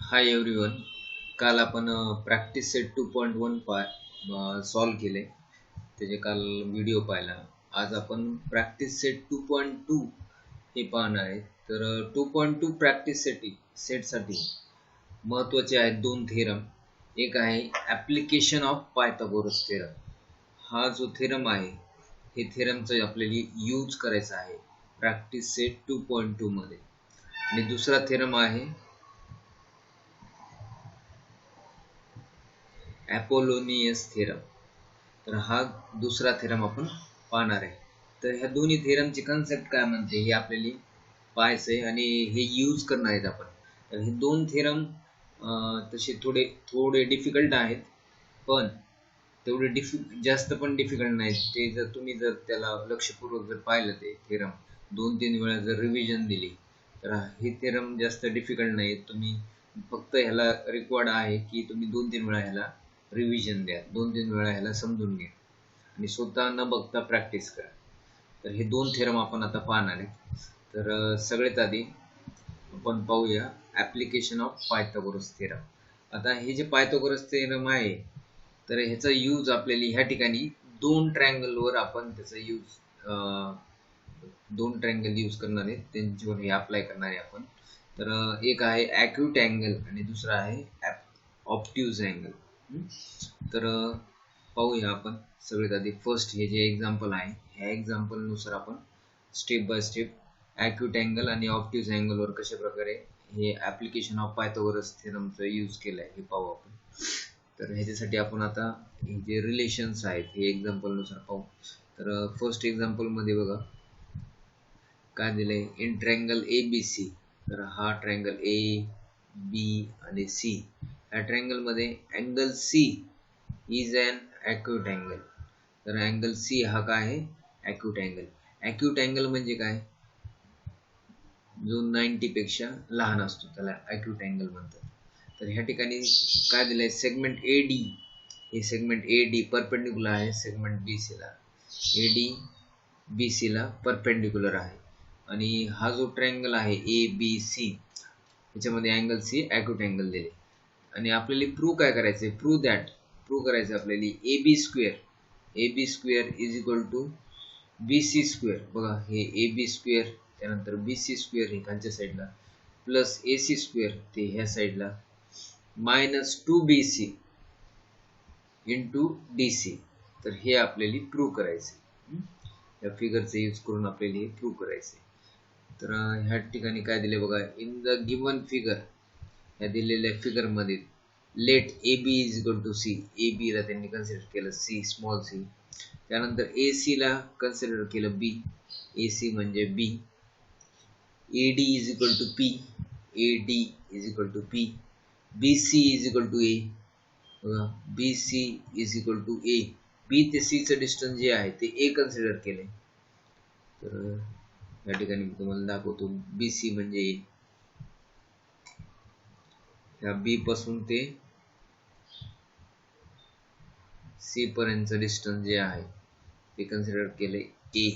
Hi everyone. काल आपण practice set 2.1 solve केले. त्याचे काल व्हिडिओ पाहिला. आज आपण प्रॅक्टिस सेट 2.2 हे पाहणार आहे. तर 2.2 प्रॅक्टिस सेटसाठी महत्त्वाचे आहेत दोन थेरम. एक आहे ॲप्लिकेशन ऑफ पायथागोरस थेरम. हा जो थेरम आहे हे थेरमचं आपल्याला यूज करायचा आहे प्रॅक्टिस सेट 2.2 मध्ये. आणि दुसरा थेरम आहे अपोलोनियस थेरम. तर हा दुसरा थेरम आपण पाहणार आहे. तर ह्या दोन्ही थेरमची कन्सेप्ट काय म्हणते हे आपल्याला पाहायचं आहे आणि हे यूज करणार आहेत आपण. तर हे दोन थेरम तसे थोडे थोडे डिफिकल्ट आहेत, पण तेवढे जास्त पण डिफिकल्ट नाहीत. ते जर तुम्ही त्याला लक्षपूर्वक जर पाहिलं ते थेरम 2-3 वेळा जर रिव्हिजन दिली तर हे थेरम जास्त डिफिकल्ट नाहीत. तुम्ही फक्त ह्याला रिक्वायर्ड आहे की तुम्ही 2-3 वेळा ह्याला रिव्हिजन द्या, 2-3 वेळा ह्याला समजून घ्या आणि स्वतः न बघता प्रॅक्टिस करा. तर हे दोन थेरम आपण आता पाहणार आहे. तर सगळ्यात आधी आपण पाहूया ॲप्लिकेशन ऑफ पायथागोरस थेरम. आता हे जे पायथागोरस थेरम आहे तर ह्याचा यूज आपल्याला ह्या ठिकाणी दोन ट्रायंगलवर आपण त्याचा दोन ट्रायंगल यूज करणार आहे, त्यांच्यावर हे अप्लाय करणार आहे आपण. तर एक आहे ॲक्यूट अँगल आणि दुसरा आहे ऑब्ट्यूज अँगल. तर पाहूया आपण सगळ्यात आधी. फर्स्ट हे जे एक्झाम्पल आहे ह्या एक्झाम्पल नुसार आपण step by step acute angle आणि ऑब्ट्यूज अँगलवर कशा प्रकारे हे ॲप्लिकेशन ऑफ पायथागोरस थेरमचा यूज केला आहे हे पाहू आपण. तर ह्याच्यासाठी आपण आता हे जे रिलेशन्स आहेत हे एक्झाम्पल नुसार पाहू. तर फर्स्ट एक्झाम्पल मध्ये बघा काय दिलंय, in triangle A B C. तर हा ट्रायंगल ए बी आणि सी, या ट्रायंगल मध्ये angle C is an acute angle. तर अँगल सी हा काय आहे, ॲक्यूट अँगल. ॲक्यूट अँगल म्हणजे काय, जो 90 पेक्षा लहान असतो त्याला ॲक्यूट अँगल म्हणतात. तर ह्या ठिकाणी काय दिलंय, सेगमेंट ए डी, हे सेगमेंट ए डी परपेंडिक्युलर आहे सेगमेंट बी सी ला. ए डी बी सी ला परपेंडिक्युलर आहे. आणि हा जो ट्रायंगल आहे ए बी सी याच्यामध्ये अँगल सी ॲक्यूट अँगल दिले. आणि आपल्याला प्रूव्ह काय करायचंय, प्रूव्ह करायचं आपल्याला A B square is equal to B C square. बघा हे ए बी स्क्वेअर त्यानंतर बी सी स्क्वेअर हे खालच्या साईडला प्लस ए सी स्क्वेअर ते ह्या साईडला minus 2BC into D C. तर हे आपल्याला प्रूव्ह करायचं, या फिगरचा यूज करून आपल्याला हे प्रूव्ह करायचं. तर ह्या ठिकाणी काय दिले बघा, इन द गिवन फिगर, या दिलेल्या फिगर मध्ये let A B is equal to C. A B ला त्यांनी कन्सिडर केलं सी, स्मॉल सी. त्यानंतर ए सी ला कन्सिडर केलं बी, ए सी म्हणजे B. A D is equal to P, A D is equal to P. B C is equal to A, बघा B C is equal to A. B ते C चं distance जे आहे ते ए consider केले. तर या ठिकाणी मी तुम्हाला दाखवतो, बी सी म्हणजे ए. या बी पासून ते सी पर्यंतचं डिस्टन्स जे आहे ते कन्सिडर केले ए.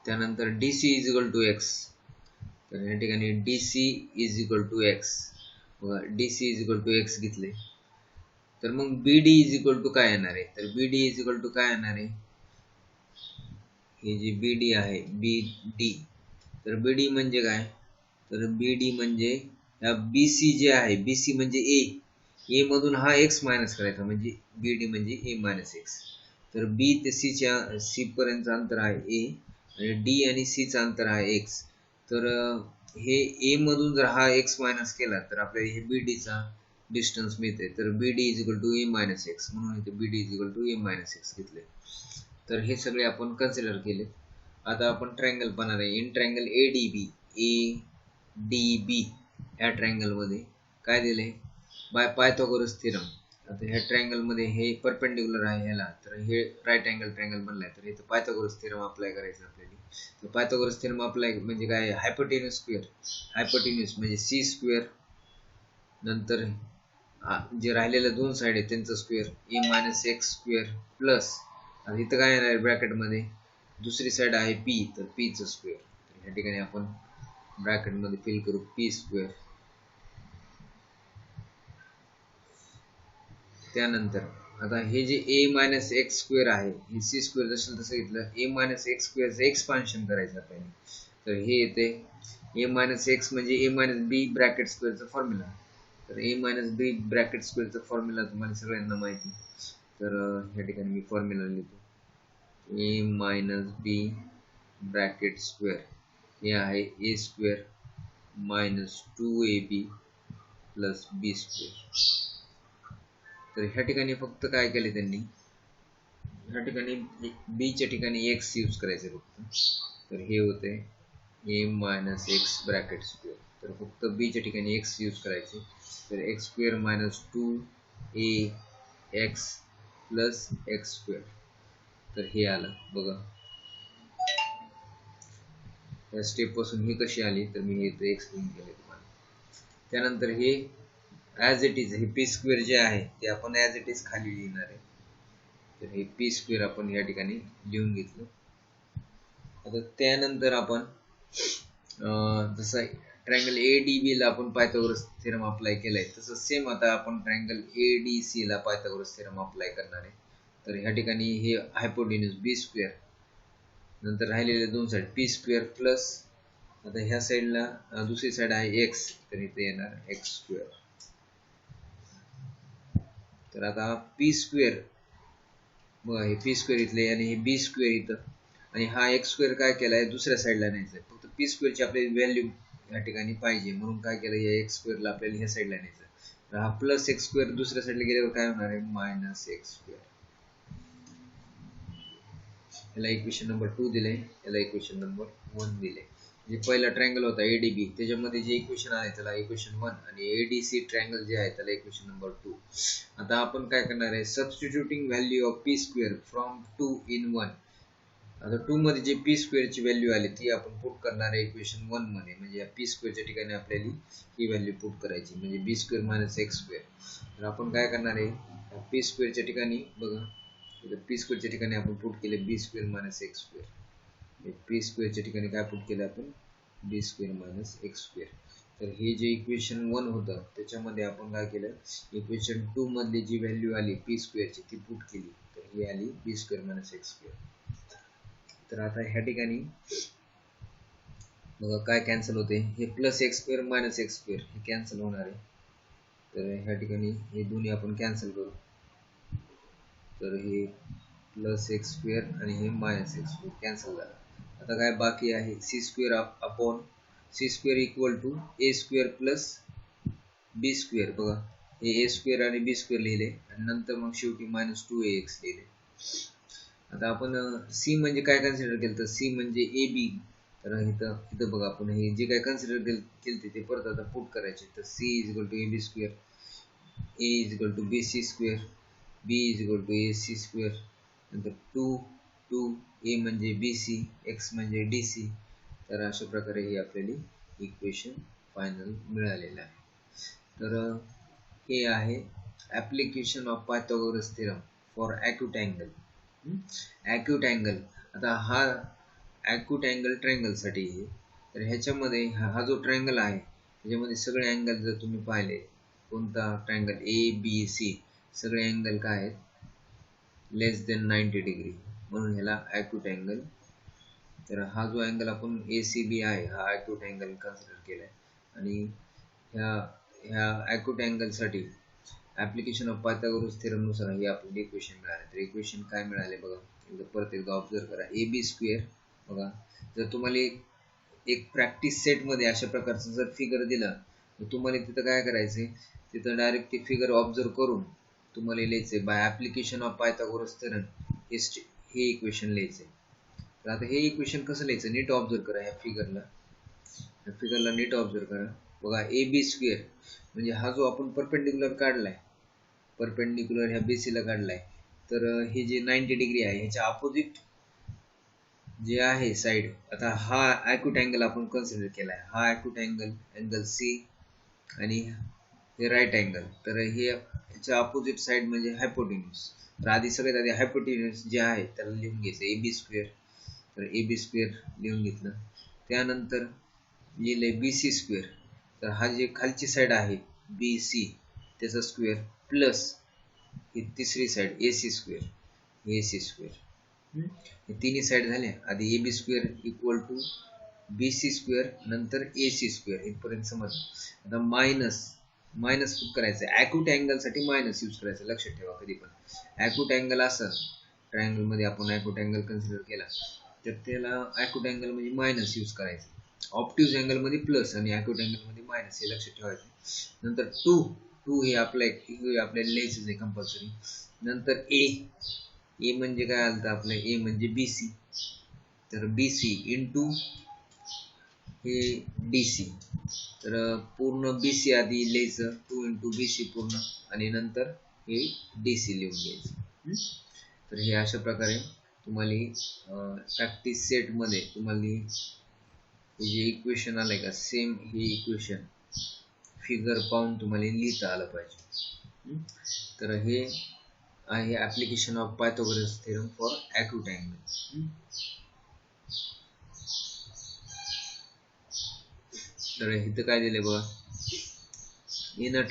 त्यानंतर D C is equal to X. तर या ठिकाणी D C is equal to X, बघा D C is equal to X घेतले. तर मग B D is equal to काय येणार आहे, तर B D is equal to काय येणार आहे, हे जे बी डी आहे बी डी. तर बी डी म्हणजे काय, तर बी डी म्हणजे या बी सी जे आहे, बी सी म्हणजे ए, ए मधून हा एक्स मायनस करायचा म्हणजे बी डी म्हणजे ए मायनस एक्स. तर बी ते सी पर्यंतचं अंतर आहे ए आणि डी आणि सी चं अंतर आहे एक्स. तर हे ए मधून जर हा एक्स मायनस केला तर आपल्याला हे बी डी चा डिस्टन्स मिळते. तर B D is equal to A minus X, म्हणून इथे B D is equal to A minus X घेतले. तर हे सगळे आपण कन्सिडर केले. आता आपण ट्रायंगल पाहणार आहे. In triangle A D B, A D B या ट्रायंगल मध्ये काय दिले, बाय पायथागोरस थेरम. आता ह्या ट्रायंगल मध्ये हे परपेंडिक्युलर आहे ह्याला, तर हे राईट अँगल ट्रायंगल बनलाय. तर इथे पायथागोरस थेरम अप्लाय करायचं आपल्याला. तर पायथागोरस थेरम अप्लाय म्हणजे काय, हायपोटेन्यूस स्क्वेअर, हायपोटेन्यूस म्हणजे सी स्क्वेअर, नंतर जे राहिलेल्या दोन साइड आहेत त्यांचं स्क्वेअर ए मायनस एक्स स्क्वेअर प्लस, आणि इथं काय येणार ब्रॅकेट मध्ये दुसरी साइड आहे पी, तर पी चं स्क्वेअर. तर ह्या ठिकाणी आपण ब्रॅकेट मध्ये फिल करू पी स्क्वेअर. त्यानंतर आता हे जे a मायनस एक्स स्क्वेअर आहे हे सी स्क्वेअर जसं तसं घेतलं. a मायनस एक्स स्क्वेअरचं एक्सपान्शन करायचं आपल्याला. तर हे येते a मायनस एक्स म्हणजे a मायनस बी ब्रॅकेट स्क्वेअरचा फॉर्म्युला. तर a मायनस बी ब्रॅकेट स्क्वेअरचा फॉर्म्युला तुम्हाला सगळ्यांना माहिती. तर या ठिकाणी मी फॉर्म्युला लिहितो. a minus B bracket square हे आहे a square minus 2ab plus B square. तर ह्या ठिकाणी फक्त काय केले त्यांनी, ह्या ठिकाणी बी च्या ठिकाणी एक्स यूज करायचे फक्त. तर हे होते a minus x bracket square. तर फक्त बी च्या ठिकाणी एक्स यूज करायचे. तर x square minus 2a x plus X square. तर हे आलं बघा. या स्टेप पासून ही कशी आली तर मी हे एक्सप्लेन केले तुम्हाला. त्यानंतर हे ॲज इट इज हे पी स्क्वेअर जे आहे ते आपण ॲज इट इज खाली लिहिणार आहे. तर हे पी स्क्वेअर आपण या ठिकाणी लिहून घेतलं. आता त्यानंतर आपण जसं ट्रायंगल ADB ला आपण पायथागोरस थेरम अप्लाय केलाय तसं सेम आता आपण ट्रायंगल ADC ला पायथागोरस थेरम अप्लाय करणार आहे. तर ह्या ठिकाणी हे हायपोटेन्यूज बी स्क्वेअर, नंतर राहिलेले दोन साइड पी स्क्वेअर प्लस, आता ह्या साइडला दुसरी साइड आहे एक्स, तर इथे येणार एक्स स्क्वेअर. तर आता पी स्क्वेअर बघा, हे पी स्क्वेअर इथले आणि हे बी स्क्वेअर इथं, आणि हा एक्स स्क्वेअर काय केलाय दुसऱ्या साइडला न्यायचा आहे. फक्त पी स्क्वेअरची आपल्याला व्हॅल्यू या ठिकाणी पाहिजे म्हणून काय केलं, या एक्स स्क्वेअरला आपल्याला ह्या साइडला न्यायचं. तर हा प्लस एक्स स्क्वेअर दुसऱ्या साइडला गेल्यावर काय होणार आहे मायनस एक्स स्क्वेअर. याला इक्वेशन नंबर 2 दिले, याला इक्वेशन नंबर 1 दिले. जे पहिला ट्रायंगल होता ADB त्याच्यामध्ये जे इक्वेशन आहे त्याला इक्वेशन 1 आणि ADC ट्रायंगल जे आहे त्याला इक्वेशन नंबर 2. आता आपण काय करणार आहे, substituting value of P square from 2 in 1. आता 2 मध्ये जे पी स्क्वेअरची व्हॅल्यू आली ती आपण पुट करणार आहे इक्वेशन 1 मध्ये. म्हणजे या पी स्क्वेअरच्या ठिकाणी आपल्याला ही व्हॅल्यू पुट करायची म्हणजे बी स्क्वेअर मायनस एक्स स्क्वेअर. तर आपण काय करणार आहे, पी स्क्वेअरच्या ठिकाणी बघा, पी स्क्वेअरच्या ठिकाणी आपण पुट केले B square minus X square. P स्क्वेअरच्या ठिकाणी काय पुट केलं आपण B square minus X square. तर हे जे इक्वेशन 1 होतं त्याच्यामध्ये आपण काय केलं, इक्वेशन 2 मधली जी व्हॅल्यू आली पी स्क्वेअरची ती पुट केली. तर ही आली बी स्क्वेअर मायनस एक्स स्क्वेअर. तर आता ह्या ठिकाणी बघा काय कॅन्सल होते, हे plus X square minus X square हे कॅन्सल होणार आहे. तर ह्या ठिकाणी हे दोन्ही आपण कॅन्सल करू. तर हे प्लस एक्स स्क्वेअर आणि हे मायनस एक्स स्क्वेअर कॅन्सल झालं. आता काय बाकी आहे, C square upon C square equal to A square plus B square. बघा हे ए स्क्वेअर आणि बी स्क्वेअर लिहिले आणि नंतर मग शेवटी मायनस 2ax लिहिले. आता आपण सी म्हणजे काय कन्सिडर केलं तर सी म्हणजे ए बी. तर इथं इथं बघा आपण हे जे काय कन्सिडर केलं ते परत आता पुट करायचे. तर C is equal to A B square, A is equal to B C square, B is equal to A C square, नंतर 2 ए म्हणजे बी सी, एक्स म्हणजे डी सी. तर अशा प्रकारे हे आपल्याला इक्वेशन फायनल मिळालेलं आहे. तर हे आहे application of Pythagoras theorem for acute angle. Acute angle, आता हा ॲक्यूट अँगल ट्रायंगलसाठी आहे. तर ह्याच्यामध्ये हा जो ट्रायंगल आहे त्याच्यामध्ये सगळे अँगल जर तुम्ही पाहिले, कोणता ट्रायंगल ABC, सगळे अँगल काय आहेत लेस देन 90 डिग्री, म्हणून ह्याला ॲक्यूट अँगल. तर हा जो अँगल आपण ACB आहे हा ॲक्यूट अँगल कन्सिडर केलाय. आणि ह्या ॲक्यूट अँगलसाठी ॲप्लिकेशन ऑफ पायथागोरस थेरम नुसार हे आपल्याला इक्वेशन मिळाले. तर इक्वेशन काय मिळाले बघा, परत एकदा ऑब्झर्व करा. AB स्क्वेअर बघा, जर तुम्हाला एक प्रॅक्टिस सेटमध्ये अशा प्रकारचं जर फिगर दिलं तर तुम्हाला तिथं काय करायचंय, तिथं डायरेक्ट ते फिगर ऑब्झर्व करून तुम्हाला लिहायचंय by application of Pythagoras theorem हे इक्वेशन लिहायचंय. तर आता हे इक्वेशन कसं लिहायचं नीट ऑब्झर्व करा. ह्या फिगरला नीट ऑब्झर्व करा. बघा AB स्क्वेअर म्हणजे हा जो आपण परपेंडिक्युलर काढलाय, परपेंडिक्युलर ह्या BC ला काढलाय, तर हे जे 90 डिग्री आहे ह्याच्या अपोजिट जे आहे साइड, आता हा ॲक्यूट अँगल आपण कन्सिडर केलाय. हा ॲक्यूट अँगल C आणि हे राईट अँगल. तर हे याच्या अपोजिट साइड म्हणजे हायपोटेन्यूज. तर आधी सगळ्यात आधी हायपोटेन्यूज जे आहे त्याला लिहून घ्यायचं AB स्क्वेअर. तर AB स्क्वेअर लिहून घेतलं. त्यानंतर लिहिलंय BC स्क्वेअर, तर हा जे खालची साईड आहे BC त्याचा स्क्वेअर प्लस ही तिसरी side AC square, AC square. हे तिन्ही साईड झाल्या. आधी AB square equal to BC square नंतर AC स्क्वेअर इथपर्यंत समज. आता मायनस खूप करायचं, ॲक्यूट अँगल साठी मायनस यूज करायचं, लक्षात ठेवा. कधी पण ॲक्यूट अँगल असेल ट्रायंगल मध्ये, आपण ॲक्यूट अँगल कन्सिडर केला तर त्याला ॲक्यूट अँगल म्हणजे मायनस यूज करायचं. ऑप्ट्यूज अँगल मध्ये प्लस आणि ॲक्यूट अँगल मध्ये मायनस, हे लक्षात ठेवायचं. नंतर टू हे आपल्याला लिहायचं आहे कंपल्सरी. नंतर ए म्हणजे काय आलं, आपलं ए म्हणजे BC, तर BC इंटू हे DC, तर पूर्ण BC आधी लिहायचं, 2 इंटू BC पूर्ण, आणि नंतर हे DC लिहून घ्यायचं. तर हे अशा प्रकारे तुम्हाला प्रॅक्टिस सेट मध्ये तुम्हाला हे जे इक्वेशन आलंय का सेम, हे इक्वेशन फिगर पाहून तुम्हाला लिहिता आलं पाहिजे. तर हे आहे application of Pythagoras theorem for acute angle. तर इथं काय दिले बघा, in a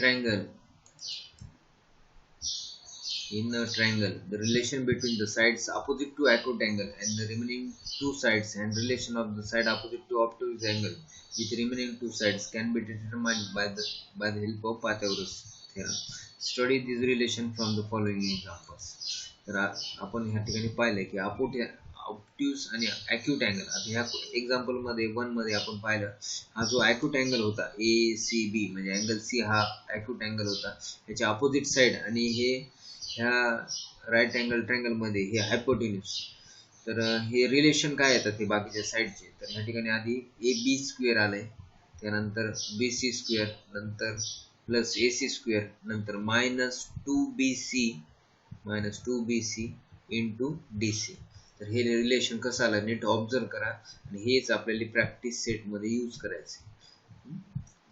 triangle the relation between the sides opposite to acute angle and the remaining two sides and relation of the side opposite to obtuse angle with remaining two sides can be determined by the help of Pythagoras theorem. Study this relation from the following examples. तर आपण ह्या ठिकाणी पाहिलं की obtuse आणि acute angle. आता ह्या example मध्ये 1 मध्ये आपण पाहिलं, हा जो ॲक्यूट अँगल होता ACB म्हणजे अँगल C हा ॲक्यूट अँगल होता, ह्याच्या अपोजिट साइड आणि हे ह्या राईट अँगल ट्रायंगल मध्ये हे हायपोटेन्यूज. तर हे रिलेशन काय येतात ते बाकीच्या साईडचे, तर ह्या ठिकाणी आधी AB स्क्वेअर आलंय, त्यानंतर BC स्क्वेअर, नंतर प्लस AC स्क्वेअर, नंतर मायनस 2BC इंटू DC. तर हे रिलेशन कसं आलं नीट ऑब्झर्व करा, आणि हेच आपल्याला प्रॅक्टिस सेट मध्ये यूज करायचं.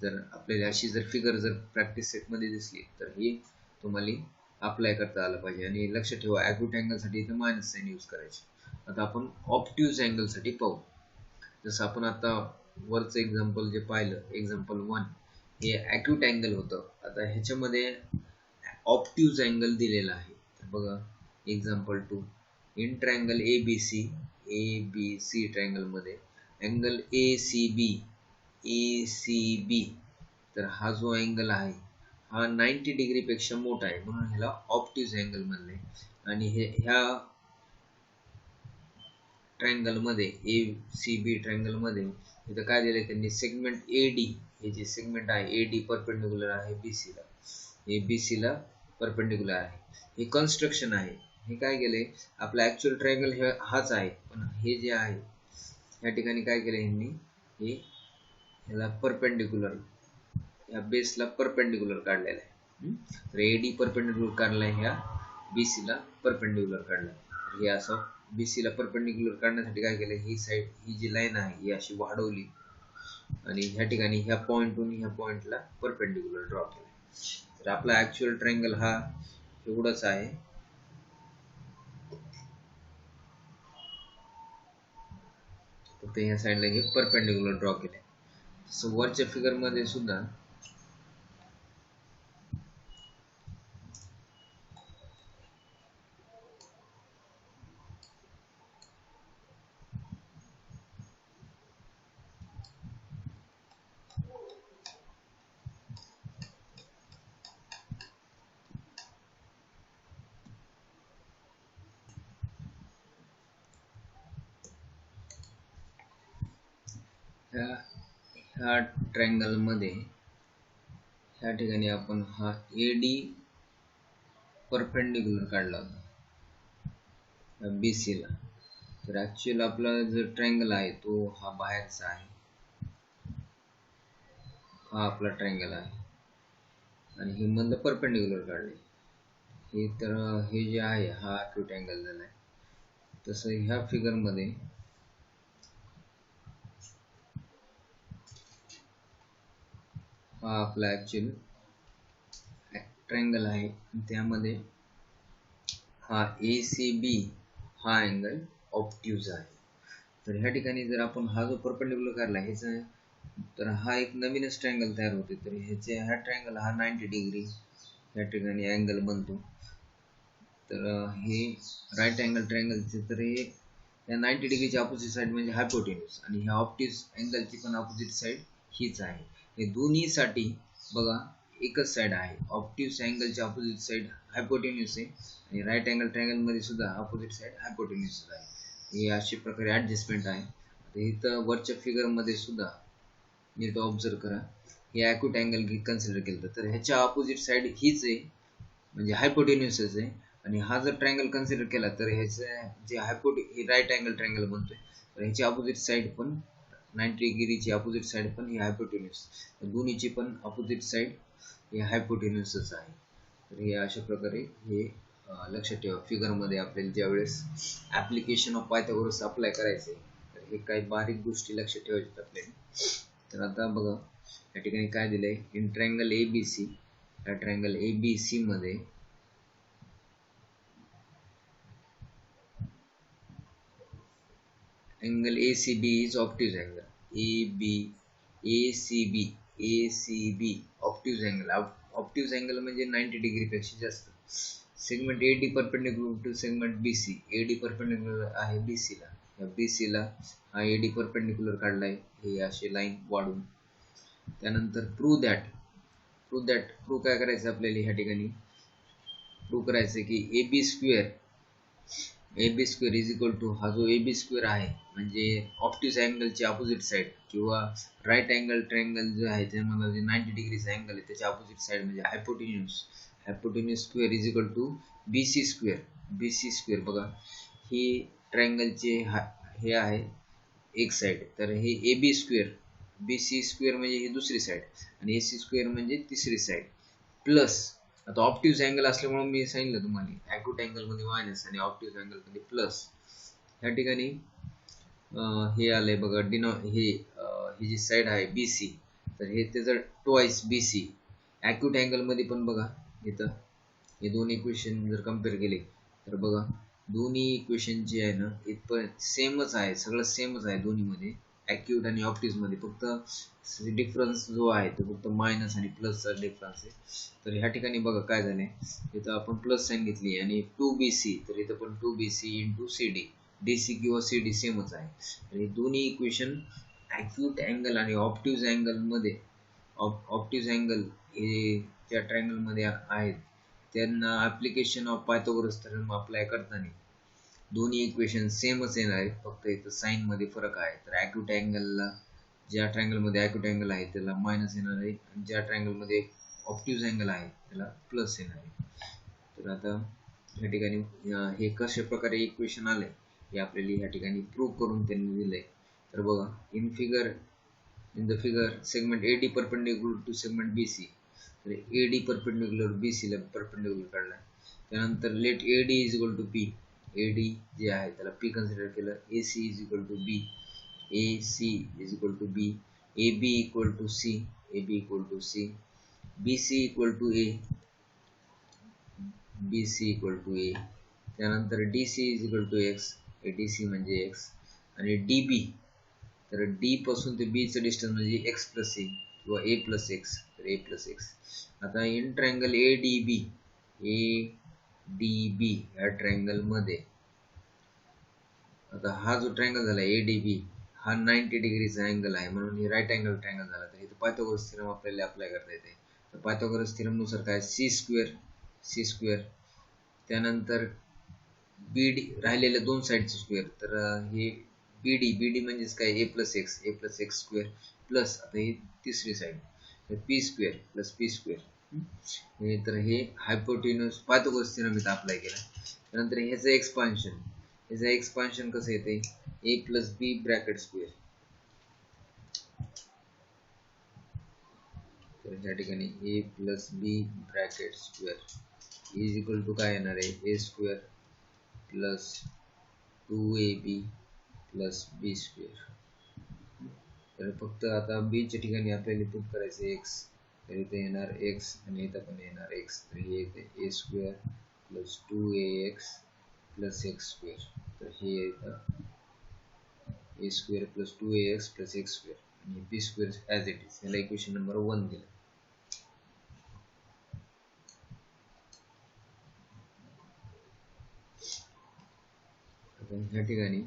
जर आपल्याला अशी जर फिगर जर प्रॅक्टिस सेट मध्ये दिसली तर हे तुम्हाला अप्लाय करता आलं पाहिजे. आणि लक्षात ठेवा ॲक्यूट अँगल साठी इथं मायनस साइन यूज करायचे. आता आपण ऑप्ट्यूज अँगल साठी पाहू. जसं आपण आता वरचं एक्झाम्पल जे पाहिलं, एक्झाम्पल 1 हे ॲक्यूट अँगल होतं. आता ह्याच्यामध्ये ऑप्ट्यूज अँगल दिलेला आहे. तर बघा example 2, in triangle ABC triangle मध्ये अँगल ACB, तर हा जो अँगल आहे हा 90 डिग्री पेक्षा मोठा आहे, म्हणून ह्याला ऑप्ट्यूज अँगल म्हणले. आणि ह्या ट्रायंगल मध्ये ACB ट्रायंगल मध्ये इथं काय दिलंय त्यांनी, सेगमेंट AD, हे जे सेगमेंट आहे AD परपेंडिक्युलर आहे BC ला, हे BC ला परपेंडिक्युलर आहे. हे कन्स्ट्रक्शन आहे. हे काय केलंय, आपला ऍक्च्युअल ट्रायंगल हाच आहे, पण हे जे आहे या ठिकाणी काय केलंय ह्यांनी, हे ह्याला परपेंडिक्युलर, या बेसला परपेंडिक्युलर काढलेला आहे. तर AD परपेंडिक्युलर काढलाय, ह्या BC ला परपेंडिक्युलर काढलाय. हे असं BC ला परपेंडिक्युलर काढण्यासाठी काय केलं, ही साइड, ही जी लाईन आहे ही अशी वाढवली आणि ह्या ठिकाणी ह्या पॉइंटहून ह्या पॉइंटला परपेंडिक्युलर ड्रॉ केलं. तर आपला ऍक्च्युअल ट्रायंगल हा एवढाच आहे. फक्त ह्या साइडला हे परपेंडिक्युलर ड्रॉ केले. तसं वरच्या फिगर मध्ये सुद्धा ह्या ट्रायंगल मध्ये ह्या ठिकाणी आपण हा AD परपेंडिक्युलर काढला होता BC ला. तर ऍक्च्युअल आपला जो ट्रायंगल आहे तो हा बाहेरचा आहे, हा आपला ट्रायंगल आहे, आणि हे मधलं परपेंडिक्युलर काढले. हे तर हे जे आहे हा ॲक्यूट अँगल झालाय. तसं ह्या फिगर मध्ये हा आपला ऍक्च्युअल ट्रायंगल आहे, त्यामध्ये हा ACB हा अँगल ऑप्ट्यूज आहे. तर ह्या ठिकाणी जर आपण हा जो परपेंडिक्युलर काढला, ह्याचा तर हा एक नवीनच ट्रायंगल तयार होते. तर हा ट्रायंगल हा 90 डिग्री या ठिकाणी अँगल बनतो. तर हे राईट अँगल ट्रायंगलचे तर हे या 90 डिग्रीची अपोजिट साईड म्हणजे हायपोटेन्यूज आणि ह्या ऑप्टिक्स अँगलची पण अपोजिट साईड हीच आहे. हे दोन्हीसाठी बघा एकच साईड आहे. ऑप्टिक्स अँगलची अपोजिट साईड हायपोटेन्यूज आहे आणि राईट अँगल ट्रायंगल मध्ये सुद्धा अपोजिट साईड हायपोटेन्यूज आहे. हे अशा प्रकारे ऍडजस्टमेंट आहे. आता इथं वरच्या फिगर मध्ये सुद्धा नीट ऑब्झर्व करा. हे अॅक्यूट अँगल कन्सिडर केलं तर ह्याच्या अपोजिट साईड हीच आहे म्हणजे हायपोटेन्यूसच आहे. आणि हा जर ट्रायंगल कन्सिडर केला तर ह्याचं जे हे राईट अँगल ट्रायंगल बनतोय. तर ह्याची अपोजिट साईड पण 90 डिग्रीची अपोजिट साईड पण ही हायपोटेन्यूस, दोन्हीची पण अपोजिट साईड ही हायपोटेन्यूसच आहे. तर हे अशा प्रकारे हे लक्षात ठेवा. फिगरमध्ये आपल्याला ज्यावेळेस ॲप्लिकेशन ऑफ पायथागोरस अप्लाय करायचे तर हे काही बारीक गोष्टी लक्षात ठेवायच्यात आपल्याला. तर आता बघा या ठिकाणी काय दिलंय, इन ट्रायंगल ABC, या ट्रायंगल ABC मध्ये angle ACB is obtuse angle. ACB obtuse angle. Obtuse angle म्हणजे 90 डिग्री पेक्षा जास्त. Segment AD perpendicular to segment BC. AD perpendicular आहे BC ला. या BC ला हा AD परपेंडिक्युलर काढलाय हे अशी लाईन वाढून. त्यानंतर प्रूव्ह काय करायचं आपल्याला ह्या ठिकाणी प्रूव्ह करायचं की AB square is equal to हा जो AB स्क्वेअर आहे म्हणजे ऑप्टिक्स अँगलची अपोजिट साईड किंवा राईट अँगल ट्रायंगल जो आहे त्यामध्ये जे 90 डिग्रीचा अँगल आहे त्याच्या अपोजिट साईड म्हणजे hypotenuse square is equal to BC square. बघा ही ट्रायंगलचे हे आहे एक साईड. तर हे AB स्क्वेअर BC स्क्वेअर म्हणजे ही दुसरी साईड आणि AC स्क्वेअर म्हणजे तिसरी साईड प्लस. आता ऑप्टिक्स अँगल असल्यामुळे मी सांगितलं तुम्हाला अॅक्यूट अँगल मध्ये मायनस आणि ऑप्टिक्स अँगल मध्ये प्लस. या ठिकाणी हे आलंय बघा ही जी साईड आहे BC तर हे त्याचं ट्वाइस BC. अॅक्यूट अँगल मध्ये पण बघा इथं हे दोन इक्वेशन जर कम्पेअर केले तर बघा दोन्ही इक्वेशन जे आहे ना इथपर्यंत सेमच आहे, सगळं सेमच आहे दोन्हीमध्ये अॅक्यूट आणि ऑप्टिक्स मध्ये. फक्त डिफरन्स जो आहे तो फक्त मायनस आणि प्लसचा डिफरन्स आहे. तर ह्या ठिकाणी बघा काय झालंय, इथं आपण प्लस साईन घेतली आणि 2BC तर इथं पण 2BC इंटू CD. DC किंवा CD सेमच आहे. आणि दोन्ही इक्वेशन अॅक्यूट अँगल आणि ऑप्टिक्स अँगल मध्ये ऑप्टिक्स अँगल हे ज्या ट्रायंगल मध्ये आहेत त्यांना application of Pythagoras theorem apply करताना दोन्ही इक्वेशन सेमच येणार आहेत, फक्त इथं साइन मध्ये फरक आहे. तर अॅक्यूट अँगलला ज्या ट्रायंगल मध्ये अॅक्यूट अँगल आहे त्याला मायनस येणार आहे आणि ज्या ट्रायंगल मध्ये ऑप्टिक्स अँगल आहे त्याला प्लस येणार आहे. तर आता या ठिकाणी हे कशा प्रकारे इक्वेशन आले हे आपल्याला या ठिकाणी प्रूव्ह करून त्यांनी दिलंय. तर बघा in the figure segment AD perpendicular to segment BC. तर AD परपेंडिक्युलर BC ला परपेंडिक्युलर काढलाय. त्यानंतर let AD is equal to P. AD जे आहे त्याला P कन्सिडर केलं. AC is equal to B. AC is equal to B. AB equal to C. BC equal to A. त्यानंतर DC is equal to X. DC म्हणजे X आणि DB तर D पासून ते B चं डिस्टन्स म्हणजे x plus A किंवा A plus X तर A प्लस X. आता इन ट्रायंगल ADB या ट्रायंगल मध्ये आता हा जो ट्रायंगल झाला ADB हा 90 डिग्रीचा अँगल आहे म्हणून हे राईट अँगल ट्रायंगल झाला. तर इथं पायथागोरस थेरम आपल्याला अप्लाय करता येते. तर पायथागोरस थेरम नुसार काय C स्क्वेअर त्यानंतर BD राहिलेल्या दोन साईडचे स्क्वेअर तर हे BD म्हणजेच काय A plus X square plus आता ही तिसरी side P square plus P square. तर हे हायपोटेन्यूस पायथागोरस थेरम इथं अप्लाय केला. त्यानंतर ह्याचं एक्सपान्शन कसं येते A plus B bracket square. तर ह्या ठिकाणी A plus B bracket square is equal to काय येणार आहे A square plus 2AB plus B square. तर फक्त आता B च्या ठिकाणी आपल्याला पुट करायचं x तर इथे येणार x आणि इथं पण येणार x. तर हे येते A square plus 2AX plus x square. तर हे येतं A square plus 2AX plus x square. आणि P square as it is, याला इक्वेशन नंबर 1 दिलं. ह्या ठिकाणी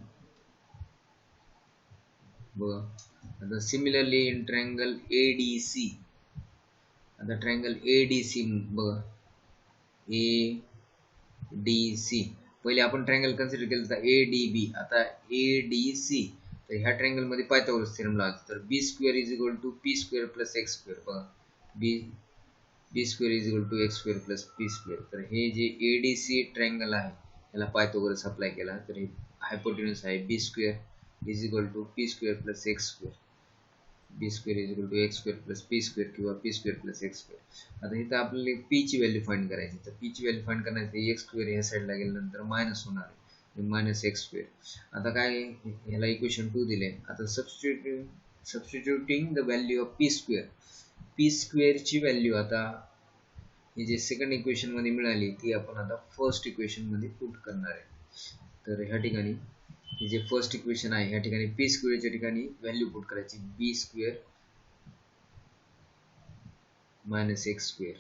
बघा, आता सिमिलरली इन ट्रायंगल ADC, आता ट्रायंगल ADC बघा, ADC पहिले आपण ट्रायंगल कन्सिडर केलं होतं ADB, आता ADC. तर ह्या ट्रायंगल मध्ये पायथागोरस थेरम लावायचा. तर B square is equal to P square plus X square. बघा, B square is equal to X square plus P square. तर हे जे ADC ट्रायंगल आहे याला पायथागोरस अप्लाय केला तर हे हायपोटेन्यूस आहे B square is equal to P square plus X square. B square is equal to X square plus P square किंवा P square plus X square. आता इथं आपल्याला पी ची व्हॅल्यू फाइंड करायची. तर पी ची व्हॅल्यू फाइंड करण्यासाठी x square ह्या साईडला गेल्यानंतर मायनस होणार आहे, मायनस एक्स स्क्वेअर. आता काय, ह्याला इक्वेशन 2 दिले. आता substituting the value of P square ची व्हॅल्यू आता ही जे सेकंड इक्वेशन मध्ये मिळाली ती आपण आता फर्स्ट इक्वेशन मध्ये पुट करणार आहे. तर ह्या ठिकाणी हे जे फर्स्ट इक्वेशन आहे ह्या ठिकाणी पी स्क्वेअरच्या ठिकाणी व्हॅल्यू पुट करायची बी स्क्वेअर मायनस एक्स स्क्वेअर.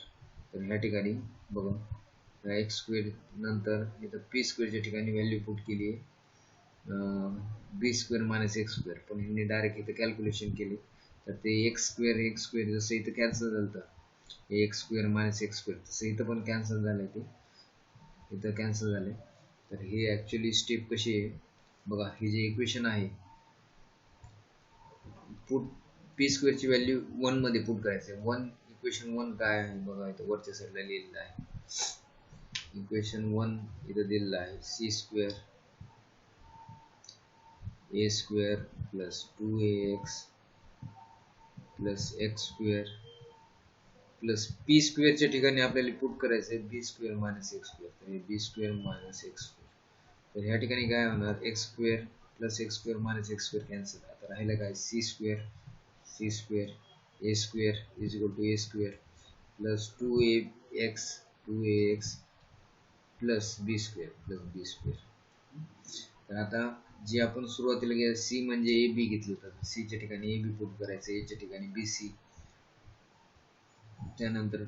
तर ह्या ठिकाणी बघा, एक्स स्क्वेअर नंतर इथं पी स्क्वेअरच्या ठिकाणी व्हॅल्यू पुट केली आहे B square minus X square. पण ह्यांनी डायरेक्ट इथं कॅल्क्युलेशन केले तर ते एक्स स्क्वेअर जसं इथं कॅन्सल झालं तर x square minus X square तसं इथं पण कॅन्सल झालं, ते इथं कॅन्सल झाले. तर हे ॲक्च्युली स्टेप कशी आहे बघा, हे जे इक्वेशन आहे पुट पी स्क्वेअरची व्हॅल्यू 1 मध्ये पुट करायचं आहे. 1 इक्वेशन 1 काय आहे बघा, इथं वरच्या साईडला लिहिलेलं आहे. इक्वेशन 1 इथं दिलेलं आहे C square A square plus 2ax plus X square plus P स्क्वेअरच्या ठिकाणी आपल्याला पुट करायचं आहे B square minus X square. तर हे B square minus X square. तर ह्या ठिकाणी काय होणार, X square plus X square minus X square cancel. आता राहिलं काय, C square A square is equal to A square plus 2ax plus B square. तर आता जे आपण सुरुवातीला गेलं सी म्हणजे ए बी घेतलं होतं, सी च्या ठिकाणी ए बी पुट करायचं, ए च्या ठिकाणी बी सी. त्यानंतर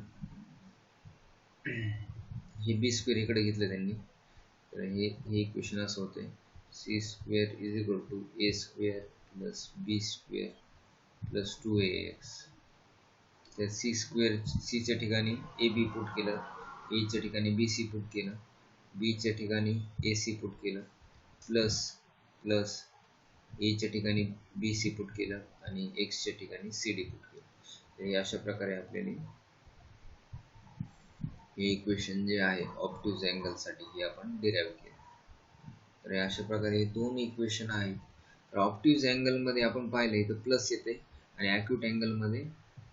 हे बी स्क्वेअर इकडे घेतलं त्यांनी. तर हे इक्वेशन असं होते C square is equal to A square plus B square plus 2ax. तर सी स्क्वेअर सी च्या ठिकाणी ए बी पुट केलं, ए च्या ठिकाणी बी सी पुट केलं, बी च्या ठिकाणी ए सी पुट केलं प्लस प्लस ए च्या ठिकाणी बी सी पुट केलं आणि एक्स च्या ठिकाणी सी डी पुट केलं. तर अशा प्रकारे आपल्याला हे इक्वेशन जे आहे ऑब्ट्यूज अँगल साठी हे आपण डिराइव्ह केलं. तर अशा प्रकारे हे दोन इक्वेशन आहेत. तर ऑब्ट्यूज अँगल मध्ये आपण पाहिलं इथं प्लस येते आणि ॲक्यूट अँगल मध्ये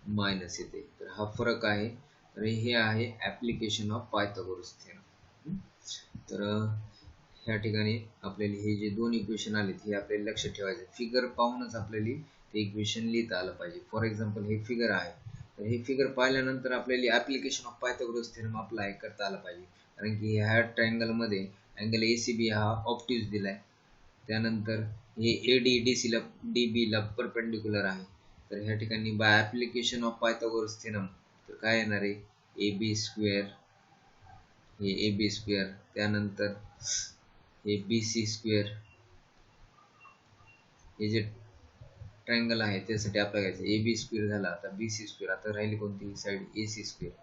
मायनस येते. तर हा फरक आहे. तर हे आहे ऍप्लिकेशन ऑफ पायथागोरस थेरम. तर ह्या ठिकाणी आपल्याला हे जे दोन इक्वेशन आलेत हे आपल्याला लक्षात ठेवायचे. फिगर पाहूनच आपल्याला ते इक्वेशन लिहिता आलं पाहिजे. फॉर एक्झाम्पल हे फिगर आहे, तर हे फिगर पाहिल्यानंतर आपल्याला application of Pythagoras theorem apply करता आलं पाहिजे. कारण की ह्या ट्रायंगल मध्ये अँगल ACB हा ऑब्ट्यूज दिलाय. त्यानंतर हे ADDC ला DB ला परपेंडिक्युलर आहे. तर ह्या ठिकाणी by application of Pythagoras theorem तर काय येणार आहे, AB स्क्वेअर, हे AB स्क्वेअर, त्यानंतर हे BC स्क्वेअर, हे जे ट्रायंगल आहे त्यासाठी अप्लाय करायचं. AB स्क्वेअर झाला, आता BC स्क्वेअर, आता राहिली कोणती side AC square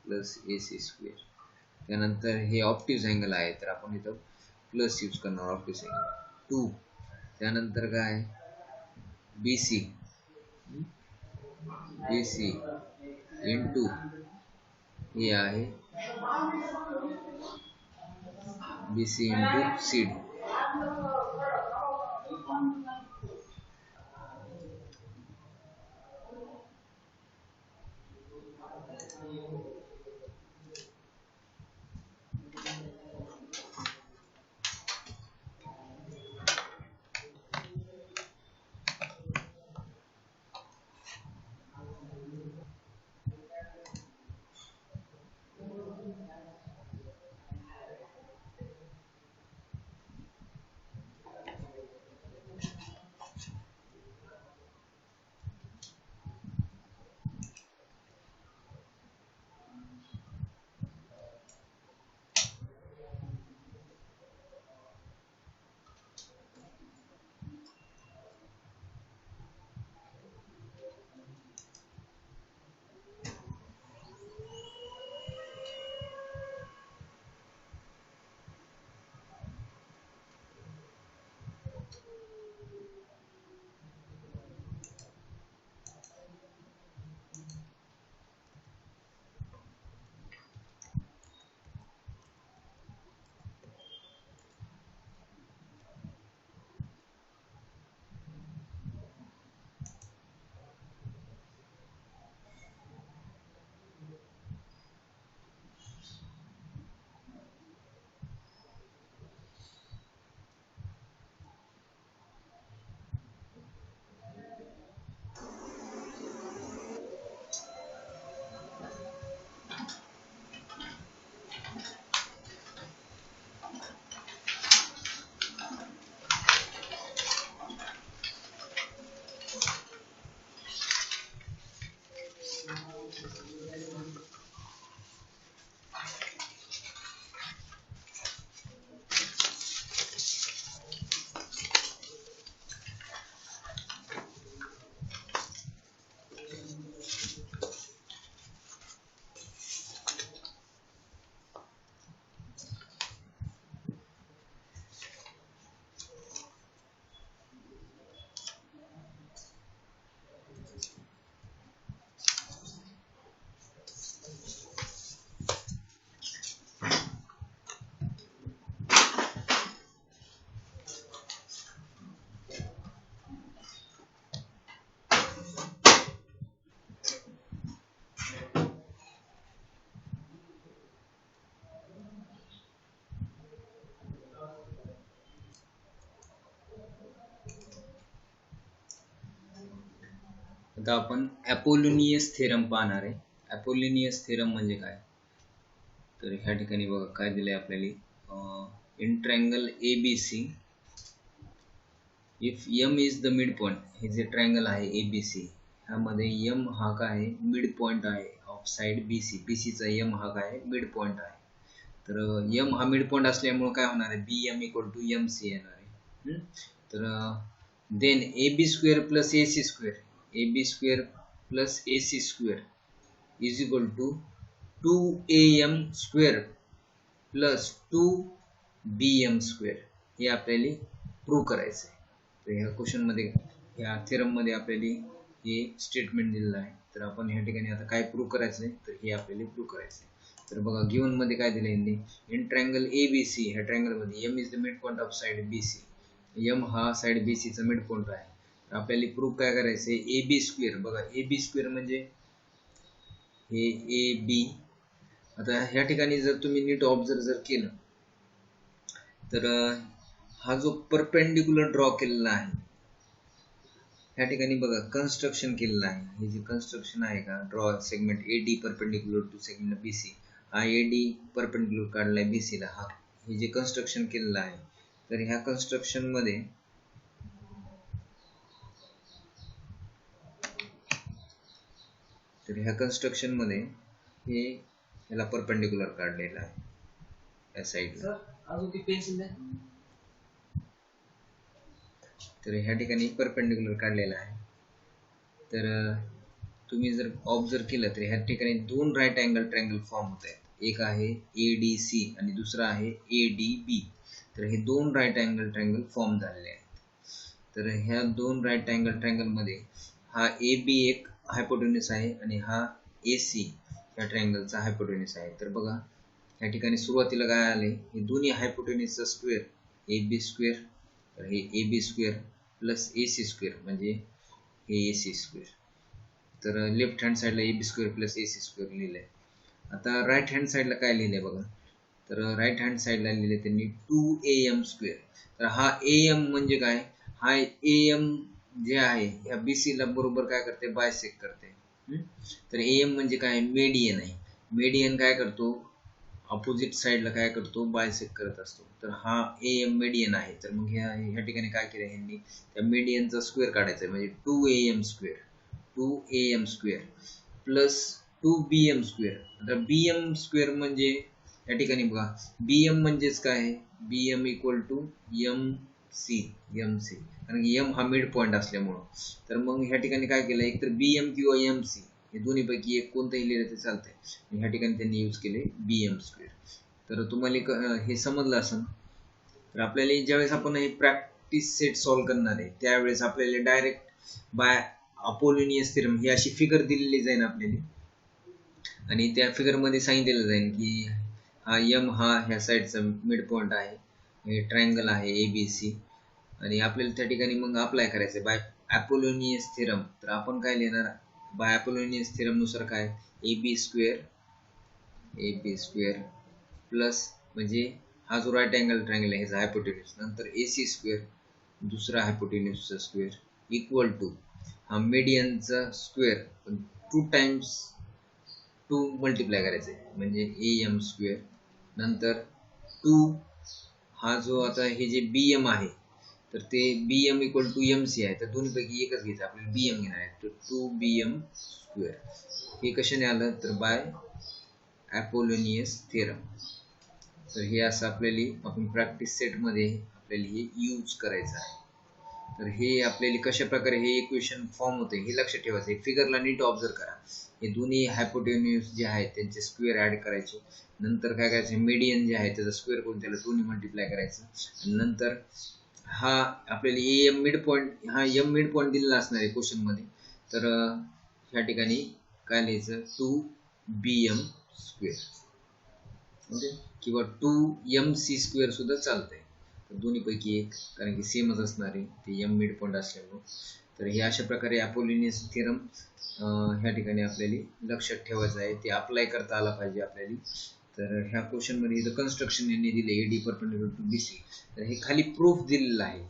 plus AC square. त्यानंतर हे ऑब्ट्यूज अँगल आहे तर आपण इथं प्लस यूज करणार ऑब्ट्यूज अँगल 2. त्यानंतर काय BC इंटू हे आहे BC इंटू CD. आता आपण अपोलोनियस थेरम पाहणार आहे. अपोलोनियस थेरम म्हणजे काय, तर ह्या ठिकाणी बघा काय दिलंय आपल्याला, in triangle ABC if M is the mid point, हे जे ट्रायंगल आहे ABC ह्यामध्ये M हा काय आहे, मिड पॉइंट आहे ऑफ साइड BC. BC चा M हा काय आहे, मिड पॉइंट आहे. तर M हा मिड पॉइंट असल्यामुळे काय होणार आहे, BM इक्वल टू MC येणार आहे. तर then AB square plus AC square, AB square plus AC square is equal to 2AM square plus 2BM square, हे आपल्याला प्रूव्ह करायचं आहे. तर ह्या क्वेश्चन मध्ये, ह्या थेरम मध्ये आपल्याला हे स्टेटमेंट दिलेलं आहे. तर आपण ह्या ठिकाणी आता काय प्रूव्ह करायचं आहे, तर हे आपल्याला प्रूव्ह करायचं आहे. तर बघा गिवन मध्ये काय दिलं यांनी, इन ट्रायंगल ABC, ह्या ट्रायंगल मध्ये M is the mid point of side BC, M हा साइड BC चा मिड पॉइंट आहे. तर आपल्याला प्रूव्ह काय करायचं आहे, AB स्क्वेअर. बघा AB स्क्वेअर म्हणजे हे AB. आता ह्या ठिकाणी जर तुम्ही नीट ऑब्झर्व जर केलं तर हा जो परपेंडिक्युलर ड्रॉ केलेला आहे, ह्या ठिकाणी बघा कन्स्ट्रक्शन केलेलं आहे. हे जे कन्स्ट्रक्शन आहे का, draw segment AD perpendicular to segment BC, हा AD परपेंडिक्युलर काढलाय BC ला. हा हे जे कन्स्ट्रक्शन केलेलं आहे, तर ह्या कन्स्ट्रक्शन मध्ये हे याला परपेंडिक्युलर काढलेलं आहे या साइडला. अजून ती पेन्सिल द्या. तर ह्या ठिकाणी परपेंडिक्युलर काढलेला आहे. तर तुम्ही जर ऑब्झर्व केलं तर ह्या ठिकाणी दोन राईट अँगल ट्रायंगल फॉर्म होत आहेत. एक आहे ADC आणि दुसरा आहे ADB. तर हे दोन राईट अँगल ट्रायंगल फॉर्म झालेले आहेत. तर ह्या दोन राईट अँगल ट्रायंगल मध्ये हा AB एक हायपोटेन्यूस आहे आणि हा AC या ट्रायंगलचा हायपोटेन्यूस आहे. तर बघा ह्या ठिकाणी सुरुवातीला काय आले, हे दोन्ही हायपोटेन्यूसचा स्क्वेअर AB स्क्वेअर, तर हे AB square plus AC square म्हणजे हे AC स्क्वेअर. तर लेफ्ट हँड साइडला AB square plus AC square लिहिलंय. आता राईट हँड साइडला काय लिहिलंय बघा, तर राईट हँड साइडला लिहिलंय त्यांनी 2AM स्क्वेअर. तर हा AM म्हणजे काय, हा AM जे आहे ह्या BC ला बरोबर काय करते, बायसेक्ट करते. तर AM म्हणजे काय, मेडियन आहे. मेडियन काय करतो, ऑपोजिट साइडला काय करतो, बायसेक्ट करत असतो. तर हा AM मेडियन आहे. तर मग ह्या ठिकाणी काय केलं यांनी, त्या मेडियनचा स्क्वेअर काढायचा आहे. म्हणजे 2AM square, 2AM square plus 2BM square. आता BM स्क्वेअर म्हणजे या ठिकाणी बघा BM म्हणजेच काय आहे, BM इक्वल टू MC, कारण की M हा मिड पॉइंट असल्यामुळं. तर मग ह्या ठिकाणी काय केलं, एक तर BM किंवा MC हे दोन्ही पैकी एक कोणतंही लिहिलं तर चालतंय. ह्या ठिकाणी त्यांनी यूज केले BM स्क्वेअर. तर तुम्हाला हे समजलं असेल. तर आपल्याला ज्यावेळेस आपण हे प्रॅक्टिस सेट सॉल्व करणार आहे त्यावेळेस आपल्याला डायरेक्ट बाय अपोलोनियस थेरम ही अशी फिगर दिलेली जाईल आपल्याला, आणि त्या फिगर मध्ये सांगितलेलं जाईल की हा M हा ह्या साइडचा मिड पॉइंट आहे, हे ट्रायंगल आहे ABC, आणि आपल्याला त्या ठिकाणी मग अप्लाय करायचं बाय अपोलोनियस थेरम. तर आपण काय लिहिणार, बाय अपोलोनियस थेरम नुसार काय, AB स्क्वेअर प्लस म्हणजे हा जो राईट अँगल ट्रायंगल आहे ह्याचा हायपोटेन्यूस, नंतर AC स्क्वेअर दुसरा हायपोटेन्यूसचा स्क्वेअर इक्वल टू हा मीडियनचा स्क्वेअर 2 टाइम्स 2 मल्टिप्लाय करायचे म्हणजे AM स्क्वेअर, नंतर 2 हा जो आता हे जे BM आहे तर ते BM इक्वल टू MC आहे. तर दोन्हीपैकी एकच घ्यायचं आपल्याला, BM घेणार आहे. तर 2BM स्क्वेअर. हे कशाने आलं, तर बाय अपोलोनियस थेरम. तर हे असं आपल्याला आपण प्रॅक्टिस सेट मध्ये आपल्याला हे यूज करायचं आहे. तर हे आपल्याला कशा प्रकारे हे इक्वेशन फॉर्म होते हे लक्षात ठेवायचं आहे. फिगरला नीट ऑब्झर्व करा. हे दोन्ही हायपोटेन्यूस जे आहेत त्यांचे स्क्वेअर ऍड करायचे, नंतर काय करायचं, मीडियन जे आहे त्याचा स्क्वेअर करून त्याला दोन्ही मल्टिप्लाय करायचं, आणि नंतर हा आपल्याला AM मिड पॉइंट, हा M मिड पॉइंट दिलेला असणार आहे क्वेश्चन मध्ये. तर ह्या ठिकाणी काय लिहायचं, 2BM स्क्वेअर, ओके, किंवा 2MC स्क्वेअर सुद्धा चालतंय. तर दोन्ही पैकी एक, कारण की सेमच असणार आहे ते M मिड पॉइंट असल्यामुळे. तर हे अशा प्रकारे अपोलोनियस थेरम ह्या ठिकाणी आपल्याला लक्षात ठेवायचं आहे, ते अप्लाय करता आला पाहिजे आपल्याला. तर ह्या क्वेश्चन मध्ये इथं कन्स्ट्रक्शन यांनी दिले AD परपेंडिक्युलर टू BC. तर हे खाली प्रूफ दिलेलं आहे.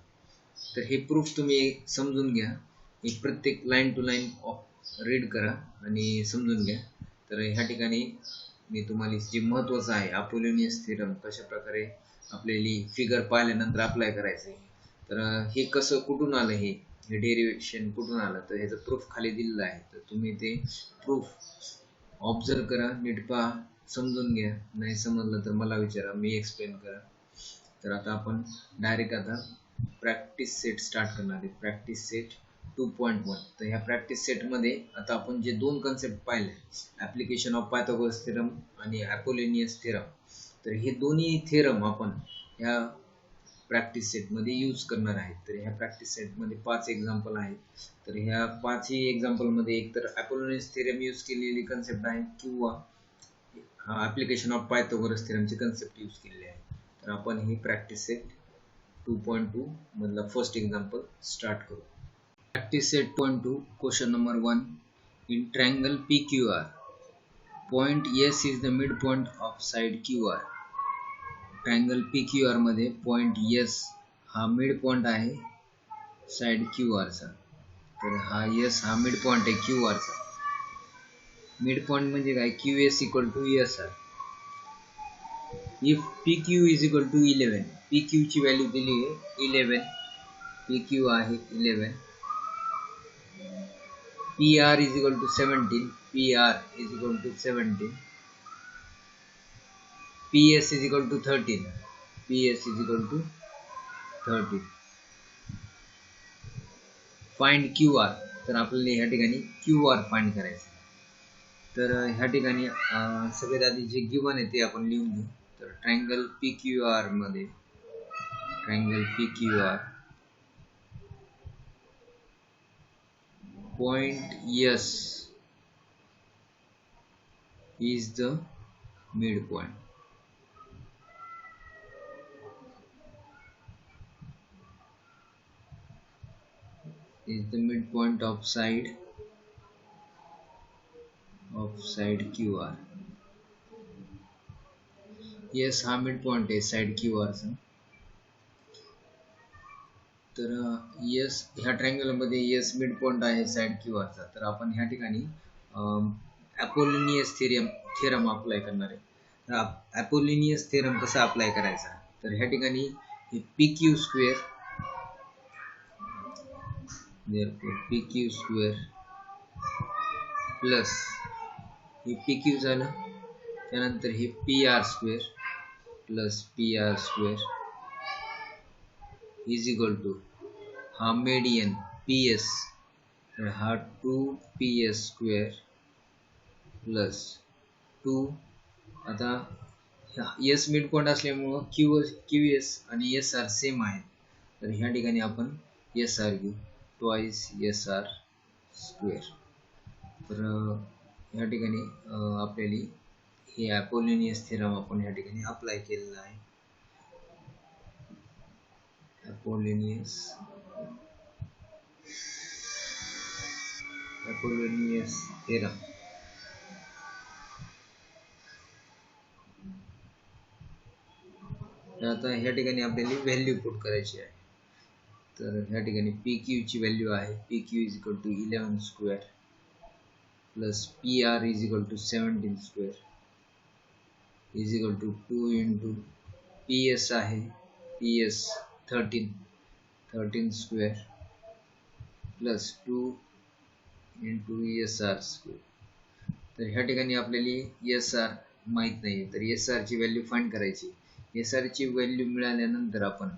तर हे प्रूफ तुम्ही समजून घ्या. एक प्रत्येक लाईन टू लाईन रीड करा आणि समजून घ्या. तर ह्या ठिकाणी मी तुम्हाला जे महत्त्वाचं आहे अपोलोनियस थिअरम कशा प्रकारे आपल्याला फिगर पाहिल्यानंतर अप्लाय करायचं आहे. तर हे कसं कुठून आलं, हे डेरिवेशन कुठून आलं, तर ह्याचं प्रूफ खाली दिलेलं आहे. तर तुम्ही ते प्रूफ ऑब्झर्व करा, नीट पहा, समजून घ्या. नाही समजलं तर मला विचारा, मी एक्सप्लेन करा. तर आता आपण डायरेक्ट आता प्रॅक्टिस सेट स्टार्ट करणार आहे. Practice set 2.1. तर ह्या प्रॅक्टिस सेटमध्ये आता आपण जे दोन कन्सेप्ट पाहिले, ॲप्लिकेशन ऑफ पायथागोरस थिअरम आणि अपोलोनियस थिअरम, तर हे दोन्ही थिअरम आपण ह्या प्रॅक्टिस सेटमध्ये यूज करणार आहेत. तर ह्या प्रॅक्टिस सेटमध्ये 5 एक्झाम्पल आहेत. तर ह्या 5ही एक्झाम्पलमध्ये एकतर अपोलोनियस थिअरम यूज केलेली कन्सेप्ट आहे किंवा ॲप्लिकेशन ऑफ पायथागोरस थिअरमची कन्सेप्ट यूज केलेली आहे. तर आपण ही प्रॅक्टिस सेट 2.2 मधला फर्स्ट एक्झाम्पल स्टार्ट करू. Practice set 2.2 question number 1. In triangle PQR, point S is the mid point of side QR. Triangle PQR मध्ये पॉइंट S हा मिड पॉइंट आहे साइड QR चा. तर हा S हा मिड पॉइंट आहे QR चा. मिड पॉइंट म्हणजे काय, QS equal to SR. If PQ is equal to 11, PQ ची व्हॅल्यू दिली आहे 11, PQ आहे 11. PR is equal to 17, PR is equal to 17, PS is equal to 13, PS is equal to 13. Find QR. तर आपल्याला ह्या ठिकाणी QR फाइंड करायचं. तर ह्या ठिकाणी सगळ्यात आधी जे गिवन आहे ते आपण लिहून घेऊ. तर ट्रायंगल PQR मध्ये triangle PQR point S is the midpoint. Is the midpoint of side QR. S हा midpoint आहे साइड QR चा. तर S ह्या ट्रायंगल मध्ये S midpoint आहे साइड QR चा. तर आपण ह्या ठिकाणी अपोलोनियस थिअरम अप्लाय करणार आहे. तर अपोलोनियस थिअरम कसा अप्लाय करायचा, तर ह्या ठिकाणी हे PQ square, PQ square plus हे PQ झालं, त्यानंतर हे PR square plus PR square is equal to हा मेडियन PS, तर हा 2PS स्क्वेअर प्लस 2. आता S मिड पॉइंट असल्यामुळं QS आणि SR सेम आहेत. तर ह्या ठिकाणी आपण SR घेऊ, ट्वाइस SR स्क्वेअर. तर ह्या ठिकाणी आपल्याला हे अपोलोनियस थिअरम आपण ह्या ठिकाणी अप्लाय केलेला आहे. Apollonius theorem. तर आता ह्या ठिकाणी आपल्याला व्हॅल्यू पुट करायची आहे. तर ह्या ठिकाणी PQ ची व्हॅल्यू आहे PQ is equal to 11 square plus PR is equal to 17 square is equal to 2 into PS आहे PS 13 square plus 2 into SR square. तर ह्या ठिकाणी आपल्याला SR माहीत नाही, तर SR ची व्हॅल्यू फाइंड करायची. SR ची व्हॅल्यू मिळाल्यानंतर आपण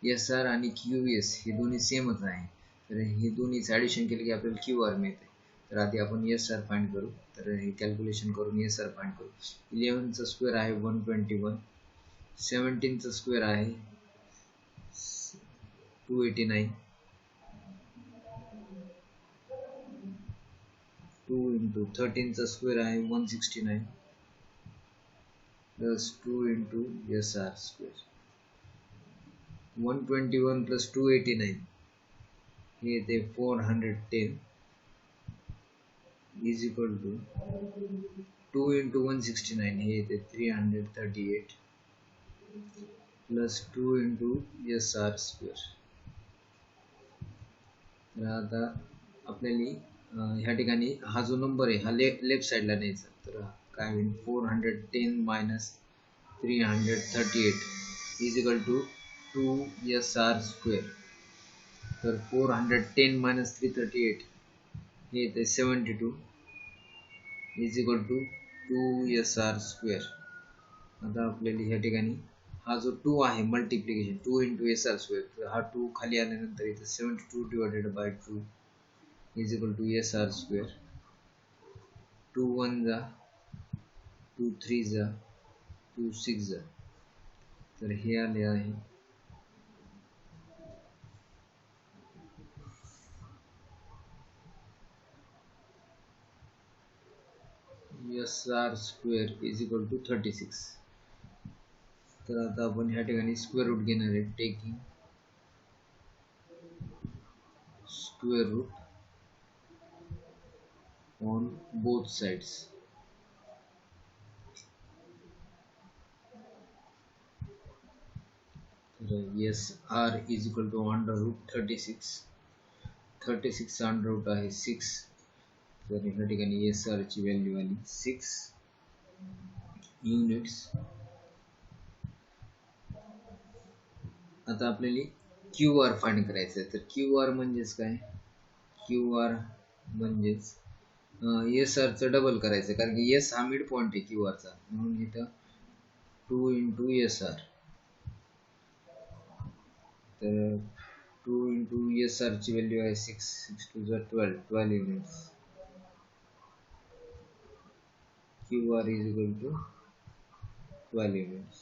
SR आणि QS हे दोन्ही सेमच आहे, तर हे दोन्ही ॲडिशन केले की आपल्याला QR मिळते. तर आधी आपण SR फाइंड करू. तर हे कॅल्क्युलेशन करून SR फाइंड करू. 11 चा स्क्वेअर आहे 121, 17 चा स्क्वेअर आहे 289, 2 इंटू 13 चा स्क्वेअर आहे 169 plus 2 into SR square. 121 plus 289 हे येते 410 इज इक्वल टू 2 इंटू 169 हे येते 338 प्लस 2 इंटू SR स्क्वेअर. तर आता आपल्याला ह्या ठिकाणी हा जो नंबर आहे हा लेफ्ट साईडला न्यायचा. तर काय होईल 410 minus 338 is equal to 2SR square. तर 410 मायनस 338 हे येते 72 is equal to 2SR square. आता आपल्याला ह्या ठिकाणी हा जो 2 आहे मल्टिप्लिकेशन 2 इंटू SR स्क्वेअर, तर हा 2 खाली आल्यानंतर इथे 72 divided by 2 is equal to SR square. 2 1 जा, 2 3 जा, 2 6 जा, तर हे आले आहे SR square is equal to 36. तर आता आपण ह्या ठिकाणी स्क्वेअर रूट घेणार आहे. Taking square root on both sides. तर SR is equal to under root 36. 36 under root आहे 6. तर ह्या ठिकाणी SR ची व्हॅल्यू आली 6 युनिट्स. आता आपल्याला QR फाइंड करायचं आहे. तर QR म्हणजेच काय? QR म्हणजेच SR चं डबल करायचं, कारण की S हा मिड पॉइंट आहे QR चा, म्हणून इथं 2 इंटू SR. तर 2 इंटू SR ची व्हॅल्यू आहे 6. 6 to 12 units. QR is equal to 12 units.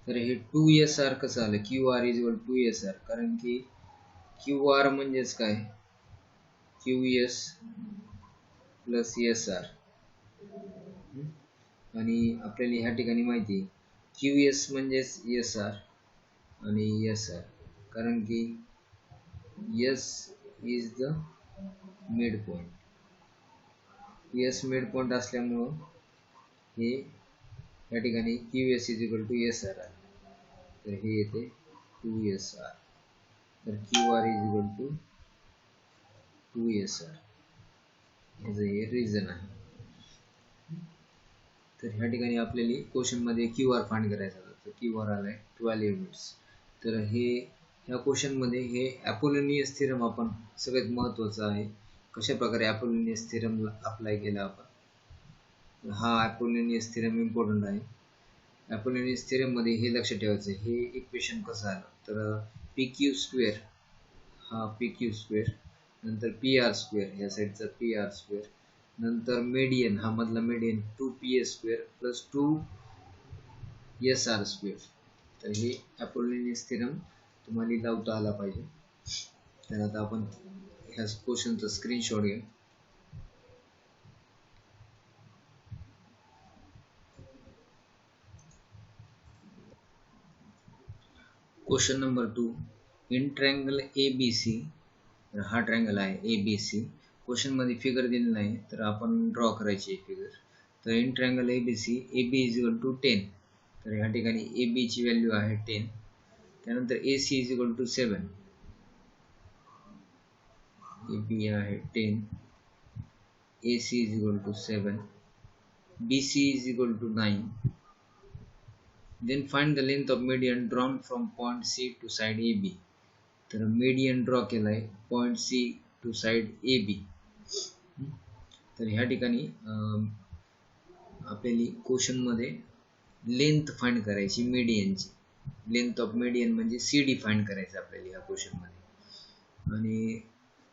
तर हे 2SR कसं आलं? QR is equal to 2SR, कारण की QR म्हणजेच काय? QS plus SR. आणि आपल्याला ह्या ठिकाणी माहिती आहे QS म्हणजेच SR आणि SR, कारण की S is the mid point. S mid point असल्यामुळं हे या ठिकाणी QS is equal to SR आहे. तर हे येते 2SR. तर QR is equal to 2SR. याचं हे रिझन आहे. तर ह्या ठिकाणी आपल्याला क्वेश्चन मध्ये QR फाइंड करायचा होता. तर QR आलाय 12 युनिट्स. तर हे ह्या क्वेश्चन मध्ये हे अपोलोनियस थेरम आपण सगळ्यात महत्त्वाचं आहे. कशा प्रकारे अपोलोनियस थेरम अप्लाय केला आपण, हा अपोलोनियस थेरम इम्पॉर्टंट आहे. अपोलोनियस थेरम मध्ये हे लक्षात ठेवायचं, हे इक्वेशन कसं आलं. तर PQ स्क्वेअर हा PQ स्क्वेअर, नंतर PR स्क्वेअर ह्या साईडचा PR स्क्वेअर, नंतर मीडियन हा मधला median 2PS square plus 2SR square. तर हे अपोलोनियस थेरम तुम्हाला लावता आला पाहिजे. तर आता आपण ह्या क्वेश्चनचा स्क्रीनशॉट घ्या. Question number 2. In triangle ABC, तर हा ट्रायंगल आहे ABC. क्वेश्चन मध्ये फिगर दिली नाही, तर आपण ड्रॉ करायची फिगर. तर in triangle ABC AB is equal to 10. तर ह्या ठिकाणी AB ची व्हॅल्यू आहे 10. त्यानंतर AC is equal to 7. AB आहे 10, AC is equal to 7, BC is equal to 9. Then find the length of median drawn from point C to side AB. तर median draw केलाय point C to side AB. तर ह्या ठिकाणी आपल्याला question मध्ये length find करायची मीडियनची. Length of median म्हणजे CD find करायचं आपल्याला ह्या क्वेश्चन मध्ये. आणि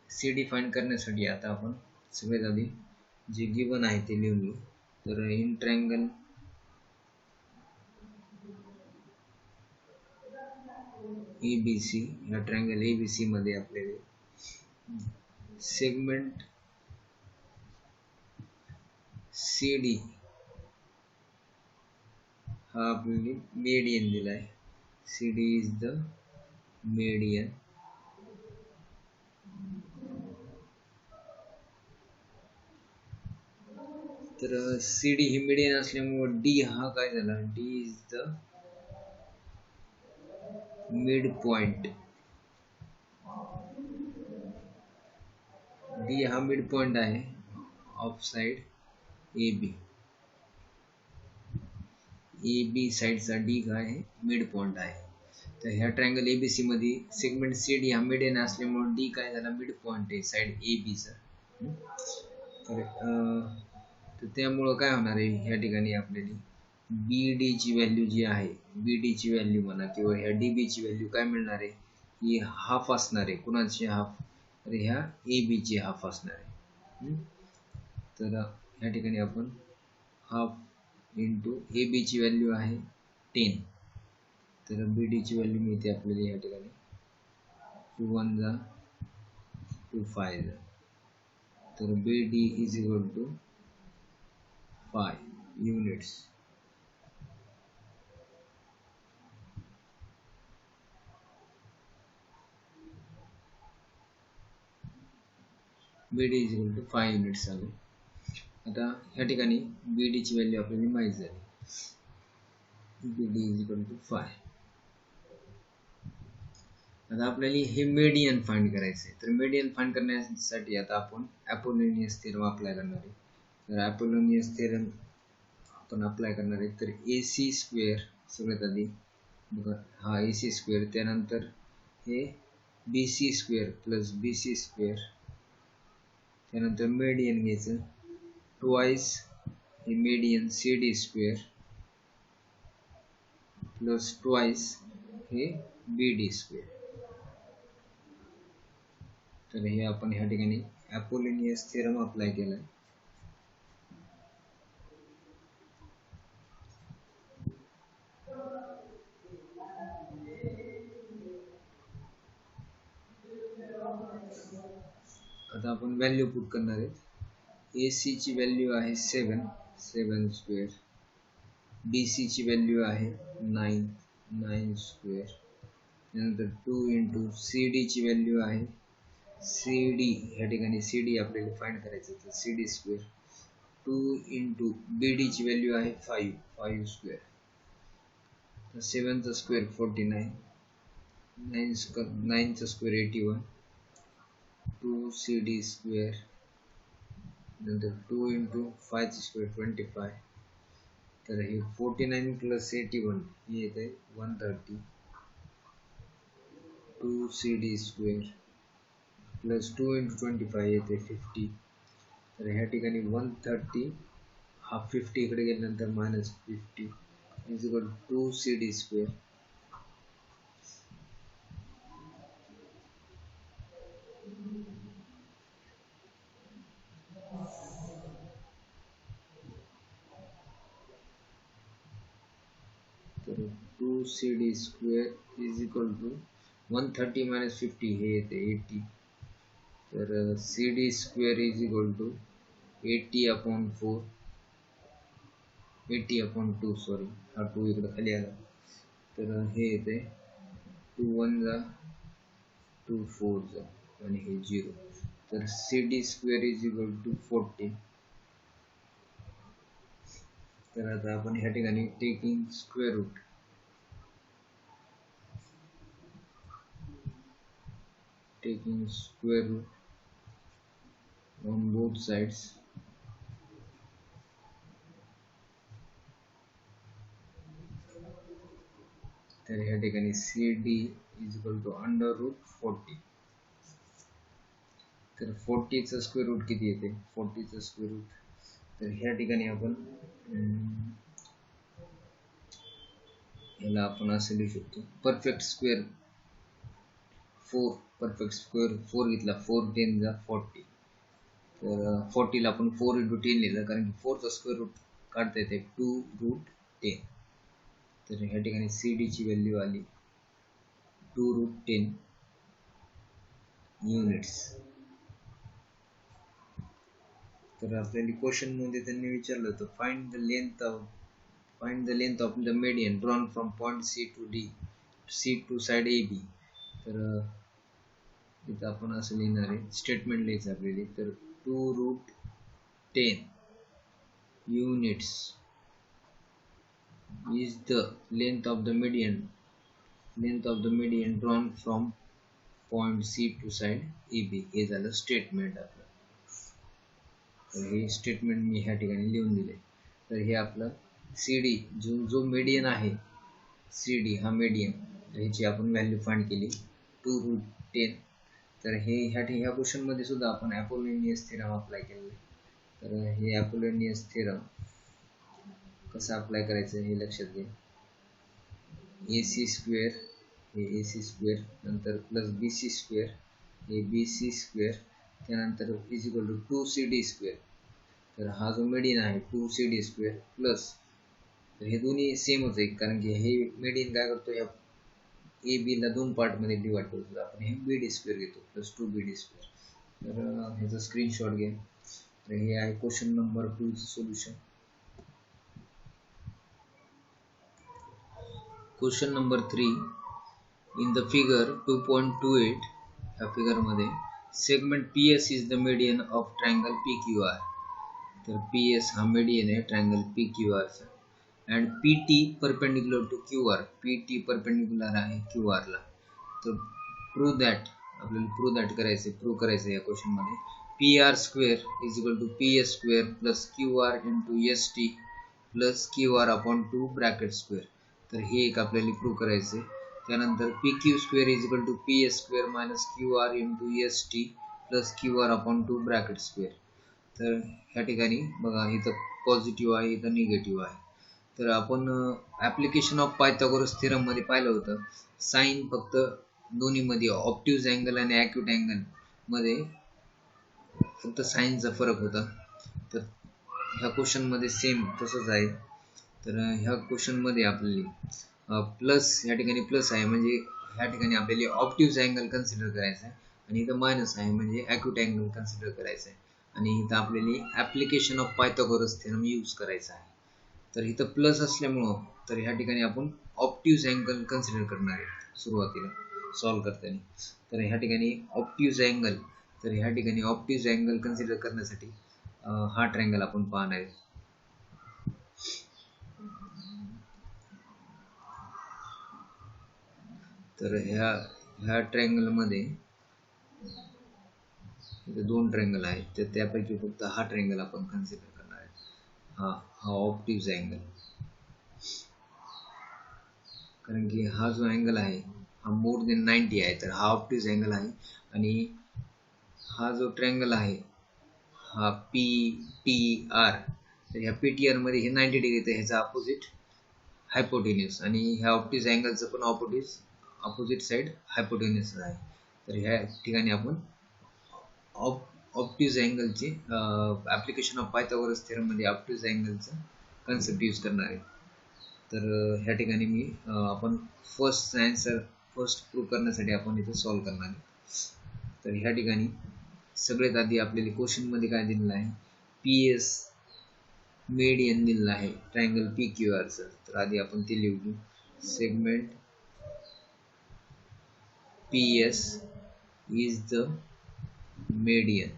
CD फाइंड करण्यासाठी आता आपण सगळ्यात आधी जे गिवन आहे ते लिहून घेऊ. तर इन ट्रायंगल ABC, या ट्रायंगल ABC मध्ये आपल्याला सेगमेंट CD हा आपल्याला मीडियन दिलाय. CD is the median. तर CD ही मीडियन असल्यामुळे D हा काय झाला, D is the mid point, D हा मिड पॉइंट आहे ऑफ साइड ए बी साइडचा डी काय आहे मिड पॉइंट आहे. तर ह्या ट्रायंगल एबीसी मध्ये सेगमेंट सी डी हा मिड एन असल्यामुळे डी काय झाला मिड पॉइंट आहे साइड ए बीचा. तर त्यामुळं काय होणार आहे ह्या ठिकाणी आपल्याला बी डी ची व्हॅल्यू जी आहे, बी डी ची व्हॅल्यू म्हणा किंवा ह्या डी बी ची व्हॅल्यू काय मिळणार आहे ही हाफ असणार आहे. कुणाची हाफ, तर ह्या ए बी ची हाफ असणार आहे. तर ह्या ठिकाणी आपण हाफ इंटू ए बी ची व्हॅल्यू आहे 10, तर बी डी ची व्हॅल्यू मिळते आपल्याला ह्या ठिकाणी 2 1 जा 2 5 जा, तर B D is equal to 5 units. B D is equal to 5 units आले. आता ह्या ठिकाणी बी डी ची व्हॅल्यू आपल्याला माहिती झाली, बी डी इज इक्वल टू 5. आता आपल्याला हे मीडियन फाइंड करायचं आहे. तर मीडियन फाइंड करण्यासाठी आता आपण अपोलोनियस थेरम अप्लाय करणार आहे. तर अपोलोनियस थेरम आपण अप्लाय करणार आहे. तर ए सी स्क्वेअर सगळ्यात आधी बघा, हा ए सी स्क्वेअर, त्यानंतर हे B C square plus B C square, त्यानंतर मीडियन घ्यायचं ट्वाइस हे median C D square plus twice हे बी डी स्क्वेअर. तर हे आपण ह्या ठिकाणी अपोलोनियस थेरम अप्लाय केलाय. आता आपण व्हॅल्यू पुट करणार आहेत. ए सी ची व्हॅल्यू आहे 7 स्क्वेअर, बी सी ची व्हॅल्यू आहे 9 स्क्वेअर, त्यानंतर 2 इंटू सी डी ची व्हॅल्यू आहे, सी डी ह्या ठिकाणी सी डी आपल्याला फाइंड करायचं, तर सी डी स्क्वेअर 2 इंटू बी डी ची व्हॅल्यू आहे 5 स्क्वेअर, तर 7 चा स्क्वेअर 49, 9 चा स्क्वेअर 81, 2 सी डी स्क्वेअर, नंतर 2 इंटू 5 चा स्क्वेअर 25, तर हे 49 प्लस 81 हे येते 130, 2 C D square plus 2 into 25 येते 50. तर ह्या ठिकाणी 130 हा 50 इकडे गेल्यानंतर minus 50 is equal 2 C D square तर 2 C D square is equal to 130 minus 50 हे येते 80, तर C D square is equal to 80 upon 4, 80 upon 2 sorry, हा 2 इकडे खाली आला, तर हे येते 2 1 जा 2 4 जा आणि हे 0, तर C D square is equal to 40. तर आता आपण ह्या ठिकाणी taking square root, taking square root on both sides, तर ह्या ठिकाणी C D is equal to under root 40, तर 40 चा स्क्वेअर रूट किती येते 40 चा स्क्वेअर रूट, तर ह्या ठिकाणी आपण याला आपण असं लिहू शकतो परफेक्ट स्क्वेअर 4, परफेक्ट स्क्वेअर 4 घेतला, 4 10 जा 40, तर 40 ला आपण 4 इंटू 10 लिहिलं कारण की 4 चा स्क्वेअर रूट काढता येते 2 रूट 10, तर ह्या ठिकाणी सी डी ची व्हॅल्यू आली 2 रूट 10 युनिट्स. तर आपल्याला क्वेश्चन मध्ये त्यांनी विचारलं होतं find the length of the median drawn from point C to side A B. तर इथं आपण असं लिहिणार आहे, स्टेटमेंट लिहायचं आपल्याला, तर 2 root 10 units is the length of the median length of the median drawn from point C to side AB. हे झालं स्टेटमेंट आपलं. तर हे स्टेटमेंट मी ह्या ठिकाणी लिहून दिले. तर हे आपलं CD जो मीडियन आहे, CD हा मीडियन, ह्याची आपण व्हॅल्यू फाइंड केली 2√10. तर हे ह्या क्वेश्चनमध्ये सुद्धा आपण अपोलोनियस थिरम अप्लाय केलेलं आहे. तर हे अपोलोनियस थिरम कसं अप्लाय करायचं हे लक्षात घ्या. AC स्क्वेअर हे AC स्क्वेअर, नंतर प्लस BC स्क्वेअर हे BC स्क्वेअर, त्यानंतर is equal to 2CD square. तर हा जो मीडियन आहे 2CD स्क्वेअर प्लस, तर हे दोन्ही सेमच आहे कारण की हे मीडियन काय करतो, या AB ला दोन पार्टमध्ये डिवाइड करतो आपण, हे BD स्क्वेअर घेतो प्लस 2BD स्क्वेअर. तर ह्याचा स्क्रीनशॉट घ्या. तर हे आहे question number 2 solution. Question number 3. In the figure 2.28, ह्या फिगर मध्ये segment PS is the median of triangle PQR. तर PS हा मीडियन आहे ट्रायंगल PQR चा, and PT perpendicular to QR. PT perpendicular आहे QR ला. तर प्रूव्ह दॅट, आपल्याला प्रूव्ह करायचं या क्वेश्चन मध्ये PR square is equal to PS square plus QR into ST plus QR upon 2 bracket square. तर हे एक आपल्याला प्रूव्ह करायचं आहे. त्यानंतर PQ square is equal to PS square minus QR into ST plus QR upon 2 bracket square. तर ह्या ठिकाणी बघा, इथं पॉझिटिव्ह आहे, इथं निगेटिव्ह आहे. तर आपण ऍप्लिकेशन ऑफ पायथागोरस थेरम मध्ये पाहिलं होतं, साइन फक्त दोन्हीमध्ये ऑप्टिव्ह अँगल आणि ॲक्यूट अँगल मध्ये फक्त साइनचा फरक होता. तर ह्या क्वेश्चन मध्ये सेम तसंच आहे. तर ह्या क्वेश्चन मध्ये आपल्याला प्लस, ह्या ठिकाणी प्लस आहे म्हणजे ह्या ठिकाणी आपल्याला ऑप्टिव्ह अँगल कन्सिडर करायचा आहे, आणि इथं मायनस आहे म्हणजे ॲक्यूट अँगल कन्सिडर करायचा आहे, आणि इथं आपल्याला application of Pythagoras theorem use करायचा आहे. तर इथं प्लस असल्यामुळं तर ह्या ठिकाणी आपण ऑप्टिव्ह अँगल कन्सिडर करणार आहे सुरुवातीला सॉल्व्ह करताना. तर ह्या ठिकाणी ऑप्टिव्ह अँगल, तर ह्या ठिकाणी ऑप्टिव्ह अँगल कन्सिडर करण्यासाठी हा ट्रायंगल आपण पाहणार आहे. तर ह्या ट्रायंगल मध्ये इथे दोन ट्रायंगल आहेत, तर त्यापैकी फक्त हा ट्रायंगल आपण कन्सिडर करणार आहे. हा ऑप्टिव्ह अँगल, कारण की हा जो अँगल आहे हा मोर देन 90 आहे, तर हा ऑप्टिव्ह अँगल आहे. आणि हा जो ट्रायंगल आहे हा PTR, तर ह्या PTR मध्ये हे 90 डिग्री, तर ह्याचा अपोजिट हायपोटेन्यूस, आणि ह्या ऑप्टिव्ह अँगलचं पण अपोजिट साइड हायपोटेन्यूस आहे. तर ह्या ठिकाणी आपण ऑप्टिव्ह अँगलचे ऍप्लिकेशन ऑफ पायथागोरस थेरम मध्ये ऑप्टिव्ह अँगलचा कन्सेप्ट यूज करणार आहे. तर ह्या ठिकाणी मी आपण फर्स्ट प्रूव्ह करण्यासाठी आपण इथे सॉल्व्ह करणार आहे. तर ह्या ठिकाणी सगळ्यात आधी आपल्याला क्वेश्चन मध्ये काय दिलेलं आहे, PS मीडियन दिलेलं आहे ट्रायंगल PQR चं. तर आधी आपण ते लिहू घेऊ. Segment PS is the median.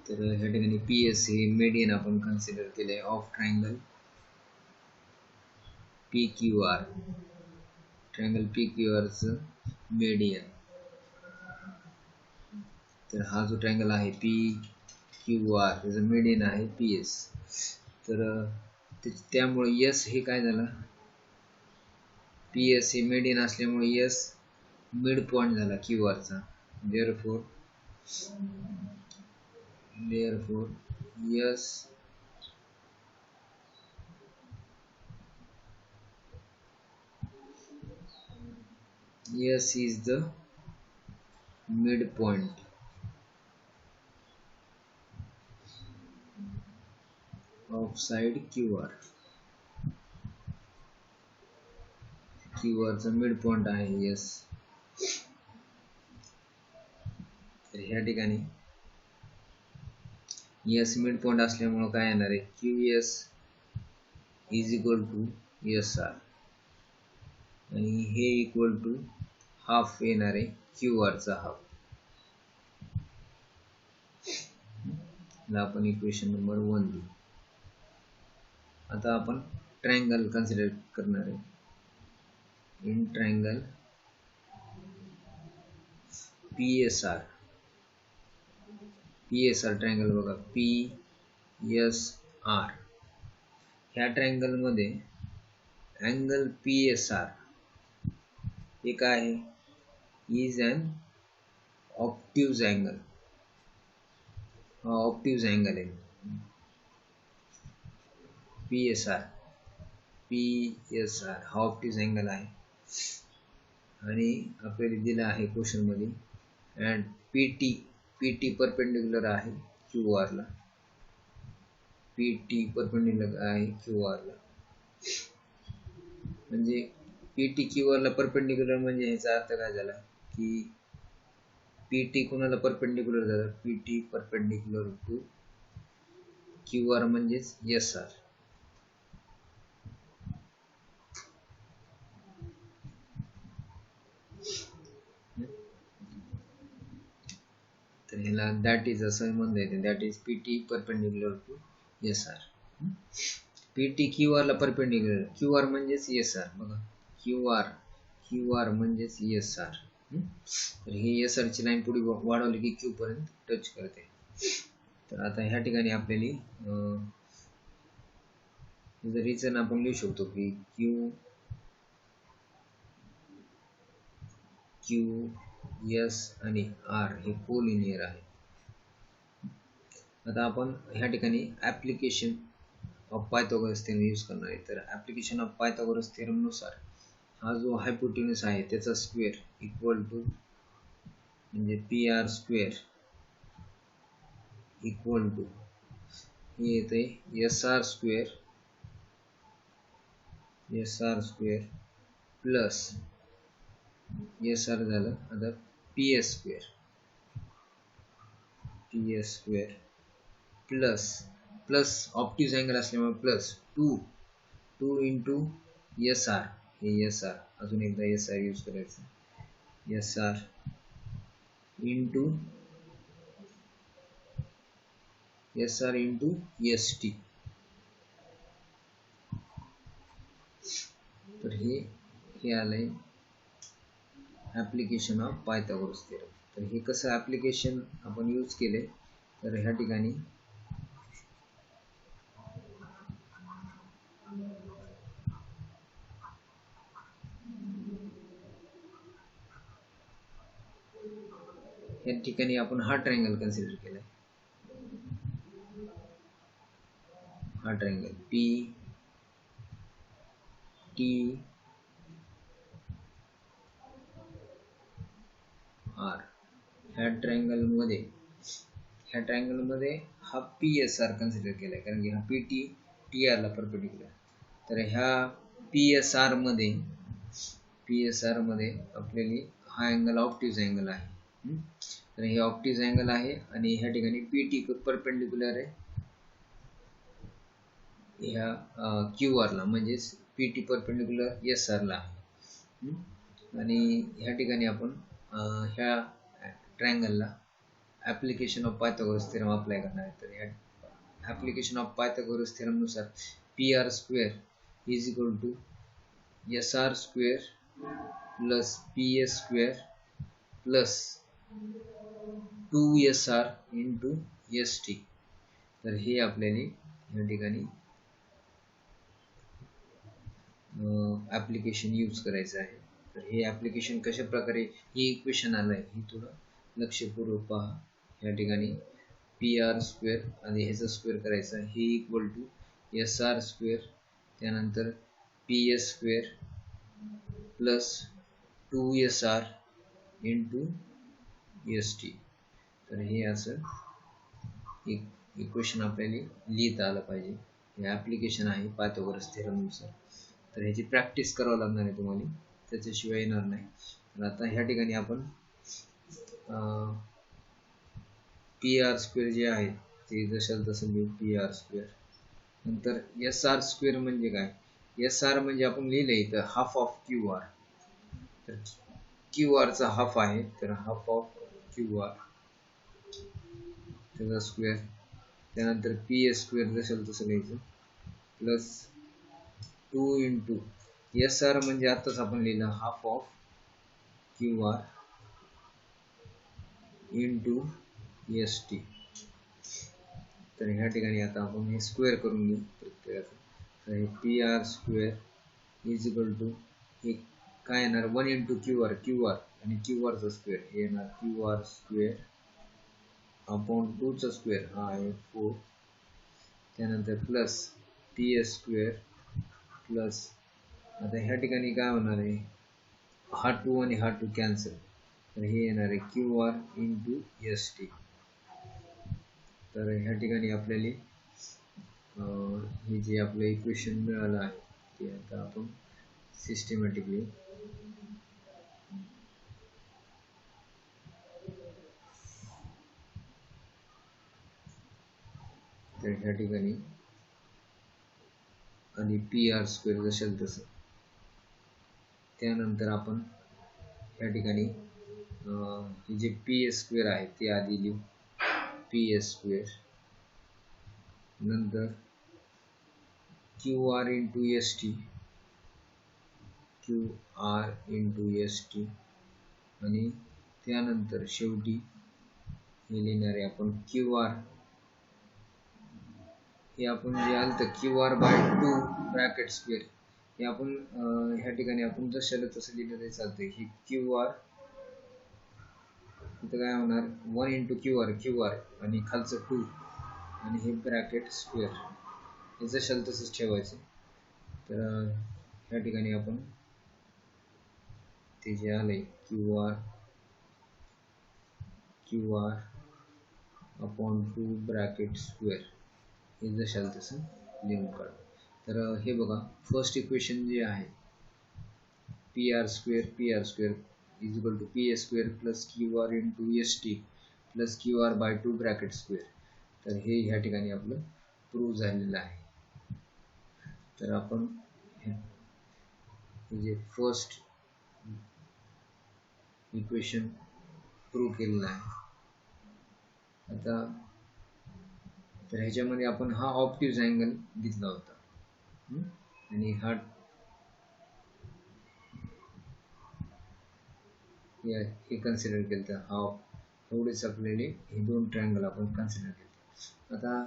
तर ह्या ठिकाणी PS हे मीडियन आपण कन्सिडर केले of triangle PQR. Triangle PQR चं मीडियन. तर हा जो ट्रायंगल आहे PQR त्याचा मीडियन आहे PS. तर त्यामुळे S हे काय झालं, PS हे मीडियन असल्यामुळे S मिड पॉइंट झाला QR चा. therefore S is the midpoint of side QR. QR चा मिड पॉइंट आहे S. तर ह्या ठिकाणी S मिड पॉइंट असल्यामुळे काय येणार आहे, QS is equal to SR, आणि हे इक्वल टू हाफ येणार आहे QR चा हाफ. आपण इक्वेशन नंबर 1 लिहू. आता आपण ट्रायंगल कन्सिडर करणार आहे. इन ट्रायंगल PSR ट्रायंगल बघा, PSR ह्या ट्रायंगल मध्ये अँगल PSR हे काय आहे, is an obtuse angle. Obtuse angle आहे PSR हा ऑब्ट्यूज अँगल आहे. आणि आपल्याला दिला आहे क्वेश्चन मध्ये, अँड PT परपेंडिक्युलर आहे QR ला, PT परपेंडिक्युलर आहे QR ला. म्हणजे PT QR ला परपेंडिक्युलर म्हणजे ह्याचा अर्थ काय झाला की PT कोणाला परपेंडिक्युलर झालं, PT परपेंडिक्युलर टू QR म्हणजेच SR. तर ह्याला दॅट इज असं म्हणता येते, that is PT perpendicular to SR. PT QR ला परपेंडिक्युलर, QR म्हणजेच SR बघा, QR म्हणजेच SR. तर ही SR ची लाईन पुढे वाढवली की Q पर्यंत टच करते. तर आता ह्या ठिकाणी आपल्याला रिझन आपण लिहू शकतो की Q, S आणि R हे कोलिनियर आहे. आता आपण ह्या ठिकाणी application of Pythagoras theorem use करणार आहे. तर ऍप्लिकेशन ऑफ पायथागोरस थेरम नुसार हा जो हायपोटेन्यूस आहे त्याचा स्क्वेअर इक्वल टू म्हणजे PR स्क्वेअर इक्वल टू हे येते SR स्क्वेअर प्लस SR झालं आता PS square plus obtuse angle असल्यामुळे प्लस 2 इंटू SR, हे SR अजून एकदा SR यूज करायचं, SR इंटू ST. तर हे आलंय ऍप्लिकेशन ऑफ पायथागोरस थेरम. तर हे कसं ऍप्लिकेशन आपण यूज केले, तर ह्या ठिकाणी आपण हा ट्रायंगल कन्सिडर केलाय, हा ट्रायंगल PTR. ह्या ट्रायंगल मध्ये हा PSR कन्सिडर केलाय कारण की हा PT TR ला परपेंडिक्युलर. तर ह्या PSR मध्ये आपल्याला हा अँगल ऑब्ट्यूज अँगल आहे. तर हे ऑब्ट्यूज अँगल आहे आणि ह्या ठिकाणी PT परपेंडिक्युलर आहे ह्या QR ला, म्हणजेच PT परपेंडिक्युलर SR ला आहे. आणि ह्या ठिकाणी आपण ह्या ट्रायंगलला application of Pythagoras theorem apply करणार आहे. तर ह्या ऍप्लिकेशन ऑफ पायथागोरस थेरम नुसार PR square is equal to SR square plus PS square plus 2SR into ST. तर हे आपल्याला या ठिकाणी ऍप्लिकेशन यूज करायचं आहे. तर हे ऍप्लिकेशन कशा प्रकारे हे इक्वेशन आलंय हे थोडं लक्षपूर्वक पहा. या ठिकाणी PR स्क्वेअर आणि ह्याचा स्क्वेअर करायचा, हे इक्वल टू SR स्क्वेअर, त्यानंतर PS square plus 2SR into ST. तर हे असं एक इक्वेशन आपल्याला लिहिता आलं पाहिजे. हे ऍप्लिकेशन आहे पायथागोरस थेरम नुसार. तर ह्याची प्रॅक्टिस करावं लागणार आहे तुम्हाला, त्याच्याशिवाय येणार नाही. तर आता ह्या ठिकाणी आपण PR स्क्वेअर जे आहे ते जशाल तसं लिहू, PR स्क्वेअर. नंतर SR स्क्वेअर म्हणजे काय, SR म्हणजे आपण लिहिले इथं हाफ ऑफ QR. तर QR चा हाफ आहे, तर हाफ ऑफ QR त्याचा स्क्वेअर, त्यानंतर PS स्क्वेअर जशाल तसं लिहायचं प्लस 2 इंटू एस आर म्हणजे आताच आपण लिहिलं half of Q R into S T. तर ह्या ठिकाणी आता आपण हे स्क्वेअर करून घेऊ प्रत्येकाचं. तर हे P R square is equal to हे काय येणार 1 इंटू क्यू आर आणि क्यू आरचा स्क्वेअर हे येणार क्यू आर स्क्वेअर अपॉन 2चा स्क्वेअर हा आहे 4. त्यानंतर plus P S square plus आता ह्या ठिकाणी काय होणार आहे हा 2 आणि हा 2 कॅन्सल. तर हे येणार आहे Q R into S T. तर ह्या ठिकाणी आपल्याला हे जे आपलं इक्वेशन मिळालं आहे ते आता आपण सिस्टमॅटिकली तर ह्या ठिकाणी आणि पी आर स्क्वेअर जसेल तसं. त्यानंतर आपण ह्या ठिकाणी हे जे पी एस स्क्वेअर आहे ते आधी लिहू. पी एस स्क्वेअर नंतर Q R into S T Q R into S T आणि त्यानंतर शेवटी हे लिहिणार आहे आपण क्यू आर. हे आपण जे आलं तर Q R by 2 bracket square हे आपण ह्या ठिकाणी आपण जशाला तसं लिहिलं तरी चालतंय. ही क्यू आर इथं काय होणार 1 इंटू क्यू आर आणि खालचं 2 आणि हे ब्रॅकेट स्क्वेअर हे जशाला तसंच ठेवायचं. तर ह्या ठिकाणी आपण ते जे आलंय Q R upon 2 bracket square हे जशाल तसं लिहून काढू. तर हे बघा फर्स्ट इक्वेशन जे आहे P R square is equal to P S square plus Q R into S T plus Q R by 2 bracket square. तर हे ह्या ठिकाणी आपलं प्रूव्ह झालेलं आहे. तर आपण हे जे फर्स्ट इक्वेशन प्रूव्ह केलेलं आहे. आता तर ह्याच्यामध्ये आपण हा ऑप्टिव्ह अँगल घेतला होता आणि हा हे कन्सिडर केलं तर हा एवढेच आपल्याला हे 2 ट्रायंगल आपण कन्सिडर केले. आता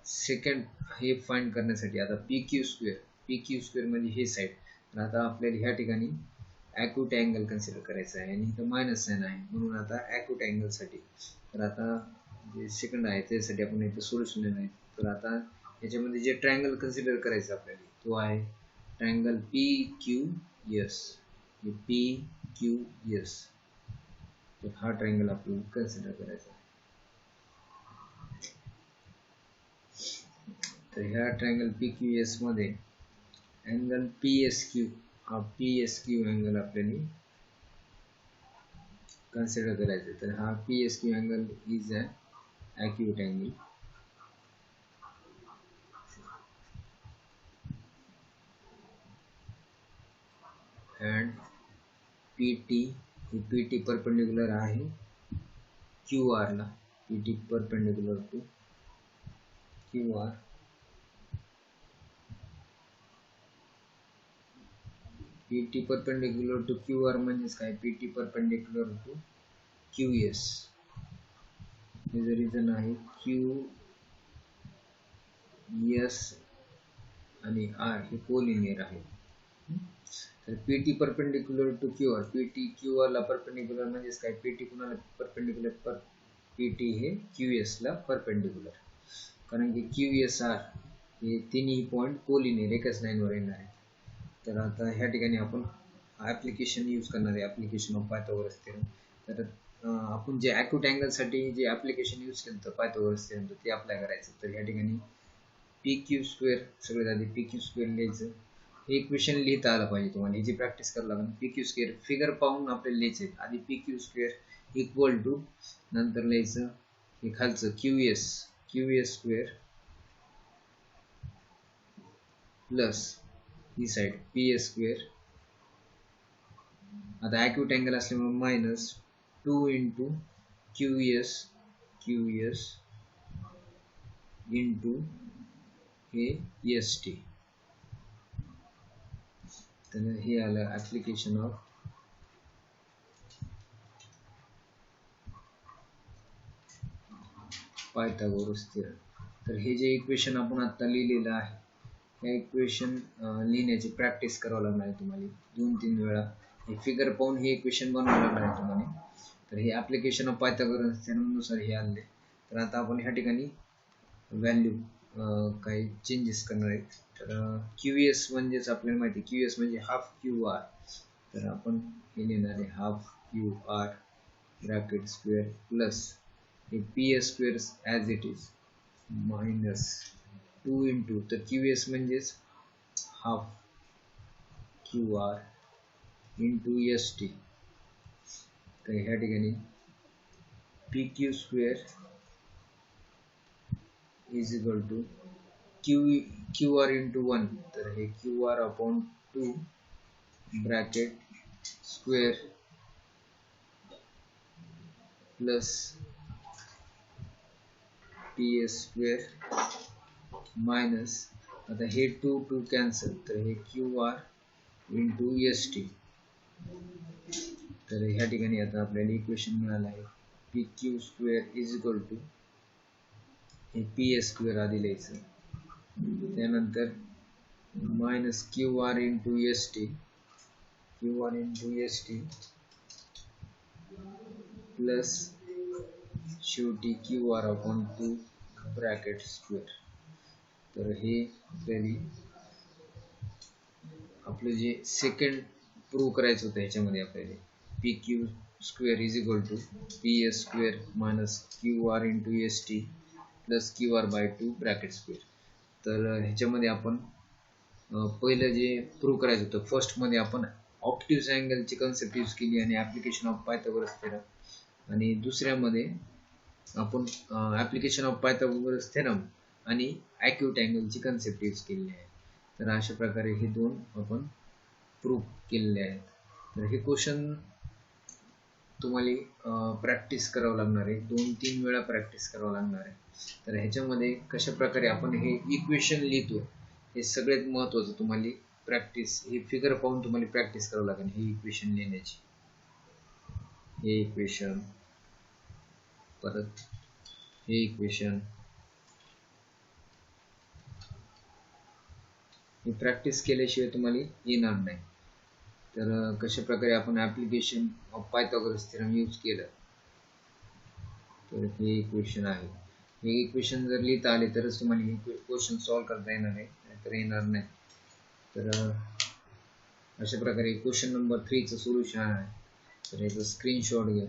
सेकंड हे फाइंड करण्यासाठी आता पी क्यू स्क्वेअर म्हणजे हे साईड. तर आता आपल्याला ह्या ठिकाणी ॲक्यूट अँगल कन्सिडर करायचा आहे आणि इथं मायनस साइन आहे म्हणून आता ॲक्यूट अँगलसाठी तर आता जे सेकंड आहे त्यासाठी आपण इथं सोल्युशन लिहिलं आहे. तर आता याच्यामध्ये जे ट्रायंगल कन्सिडर करायचं आपल्याला तो आहे triangle P Q S. P Q S तर हा ट्रायंगल आपल्याला कन्सिडर करायचा आहे. तर ह्या ट्रायंगल पी क्यू एस मध्ये अँगल पी एस क्यू हा पी एस क्यू अँगल आपल्याला कन्सिडर करायचा आहे. तर हा P S Q angle is a acute angle and PT ही PT परपेंडिकुलर आहे QR ला. PT perpendicular to QR PT perpendicular to QR म्हणजेच काय PT परपेंडिकुलर टू QS. हे जे रिजन आहे QS आणि R हे कोलिनियर आहे. तर PT perpendicular to QR PT QR ला परपेंडिकुलर म्हणजेच काय PT कुणाला परपेंडिकुलर PT हे QS ला परपेंडिकुलर कारण की QSR हे तिन्ही पॉइंट कोलिनियर एकाच लाईनवर येणार आहेत. तर आता ह्या ठिकाणी आपण ॲप्लिकेशन यूज करणार आहे ॲप्लिकेशन ऑफ पायथागोरस थेरम. तर आपण जे ॲक्यूट अँगलसाठी जे ॲप्लिकेशन यूज केलं होतं पायथागोरस थेरम ते अप्लाय करायचं. तर ह्या ठिकाणी पी क्यू स्क्वेअर सगळ्यात आधी पी क्यू स्क्वेअर लिहायचं. हे इक्वेशन लिहिता आलं पाहिजे तुम्हाला ह्याची प्रॅक्टिस करायला लागेल. पी क्यू स्क्वेअर फिगर पाहून आपल्याला लिहायचं आहे. आधी P Q square equal to नंतर लिहायचं हे खालचं क्यू एस स्क्वेअर प्लस ही साइड पी एस स्क्वेअर. आता ॲक्यूट अँगल असल्यामुळे minus 2 into Q S into हे ST. तर हे आलं ॲप्लिकेशन ऑफ पायथागोरस थिअरम. तर हे जे इक्वेशन आपण आता लिहिलेलं आहे, या इक्वेशन लिहिण्याची प्रॅक्टिस करावं लागणार आहे तुम्हाला 2-3 वेळा. हे फिगर पाहून हे इक्वेशन बनवावं लागणार आहे तुम्हाला. तर हे ॲप्लिकेशन ऑफ पायथागोरस थिअरमनुसार हे आले. तर आता आपण ह्या ठिकाणी व्हॅल्यू काही चेंजेस करणार आहेत. तर QS म्हणजेच आपल्याला माहिती आहे, QS म्हणजे हाफ QR. तर आपण हे लिहिणार आहे half QR bracket square plus हे PS square as it is minus 2 into, तर QS म्हणजेच हाफ QR इंटू ST. तर ह्या ठिकाणी PQ square is equal to QR into 1, तर हे QR upon 2 bracket square plus PS square minus, आता हे 2 कॅन्सल, तर हे QR इंटू ST. तर ह्या ठिकाणी आता आपल्याला इक्वेशन मिळालं आहे PQ square is equal to हे PS स्क्वेअर आधी लिहायचं, त्यानंतर minus QR into ST, QR into ST plus शेवटी QR अपॉन 2 ब्रॅकेट स्क्वेअर. तर हे आपलं जे सेकंड प्रूव्ह करायचं होतं ह्याच्यामध्ये आपल्याला PQ square is equal to PS square minus QR into ST plus QR by 2 bracket square. तर ह्याच्यामध्ये आपण पहिलं जे प्रूव्ह करायचं होतं, फर्स्टमध्ये आपण ऑप्टिव्स अँगलची कन्सेप्ट यूज केली आणि ॲप्लिकेशन ऑफ पायथागोरस थिअरम, आणि दुसऱ्यामध्ये आपण ॲप्लिकेशन ऑफ पायथागोरस थिअरम आणि ॲक्यूट अँगलची कन्सेप्ट यूज केलेली आहे. तर अशा प्रकारे हे दोन आपण प्रूव्ह केलेले आहेत. तर हे क्वेश्चन तुम्हाला प्रॅक्टिस करावं लागणार आहे, 2-3 वेळा प्रॅक्टिस करावं लागणार आहे. तर ह्याच्यामध्ये कशा प्रकारे आपण हे इक्वेशन लिहितो हे सगळ्यात महत्त्वाचं तुम्हाला प्रॅक्टिस, हे फिगर पाहून तुम्हाला प्रॅक्टिस करावं लागेल हे इक्वेशन लिहिण्याची. हे इक्वेशन, परत हे इक्वेशन, हे प्रॅक्टिस केल्याशिवाय तुम्हाला येणार नाही. तर कशा प्रकारे आपण application of Pythagoras theorem use केलं, तर हे इक्वेशन आहे. हे इक्वेशन जर लिहिता आले तरच तुम्हाला हे क्वेश्चन सॉल्व्ह करता येणार आहे, नाहीतर येणार नाही. तर अशा प्रकारे क्वेश्चन नंबर 3चं सोल्युशन आहे. तर याचा स्क्रीनशॉट घ्या.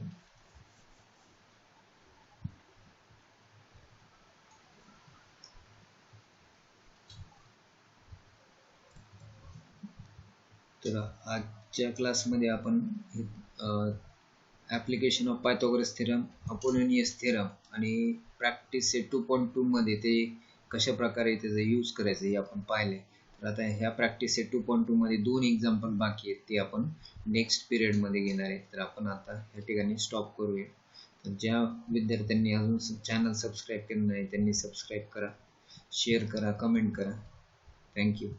तर आजच्या क्लासमध्ये आपण application of Pythagoras theorem, Apollonius theorem आणि प्रॅक्टिस 2.2 मध्ये ते कशा प्रकारे त्याचा यूज करायचं हे आपण पाहिले. तर आता ह्या प्रॅक्टिस 2.2 मध्ये 2 एक्झाम्पल बाकी आहेत, ते आपण नेक्स्ट पिरियडमध्ये घेणार आहे. तर आपण आता ह्या ठिकाणी स्टॉप करूया. तर ज्या विद्यार्थ्यांनी अजून चॅनल सबस्क्राईब केलं नाही त्यांनी सबस्क्राईब करा, शेअर करा, कमेंट करा. थँक्यू.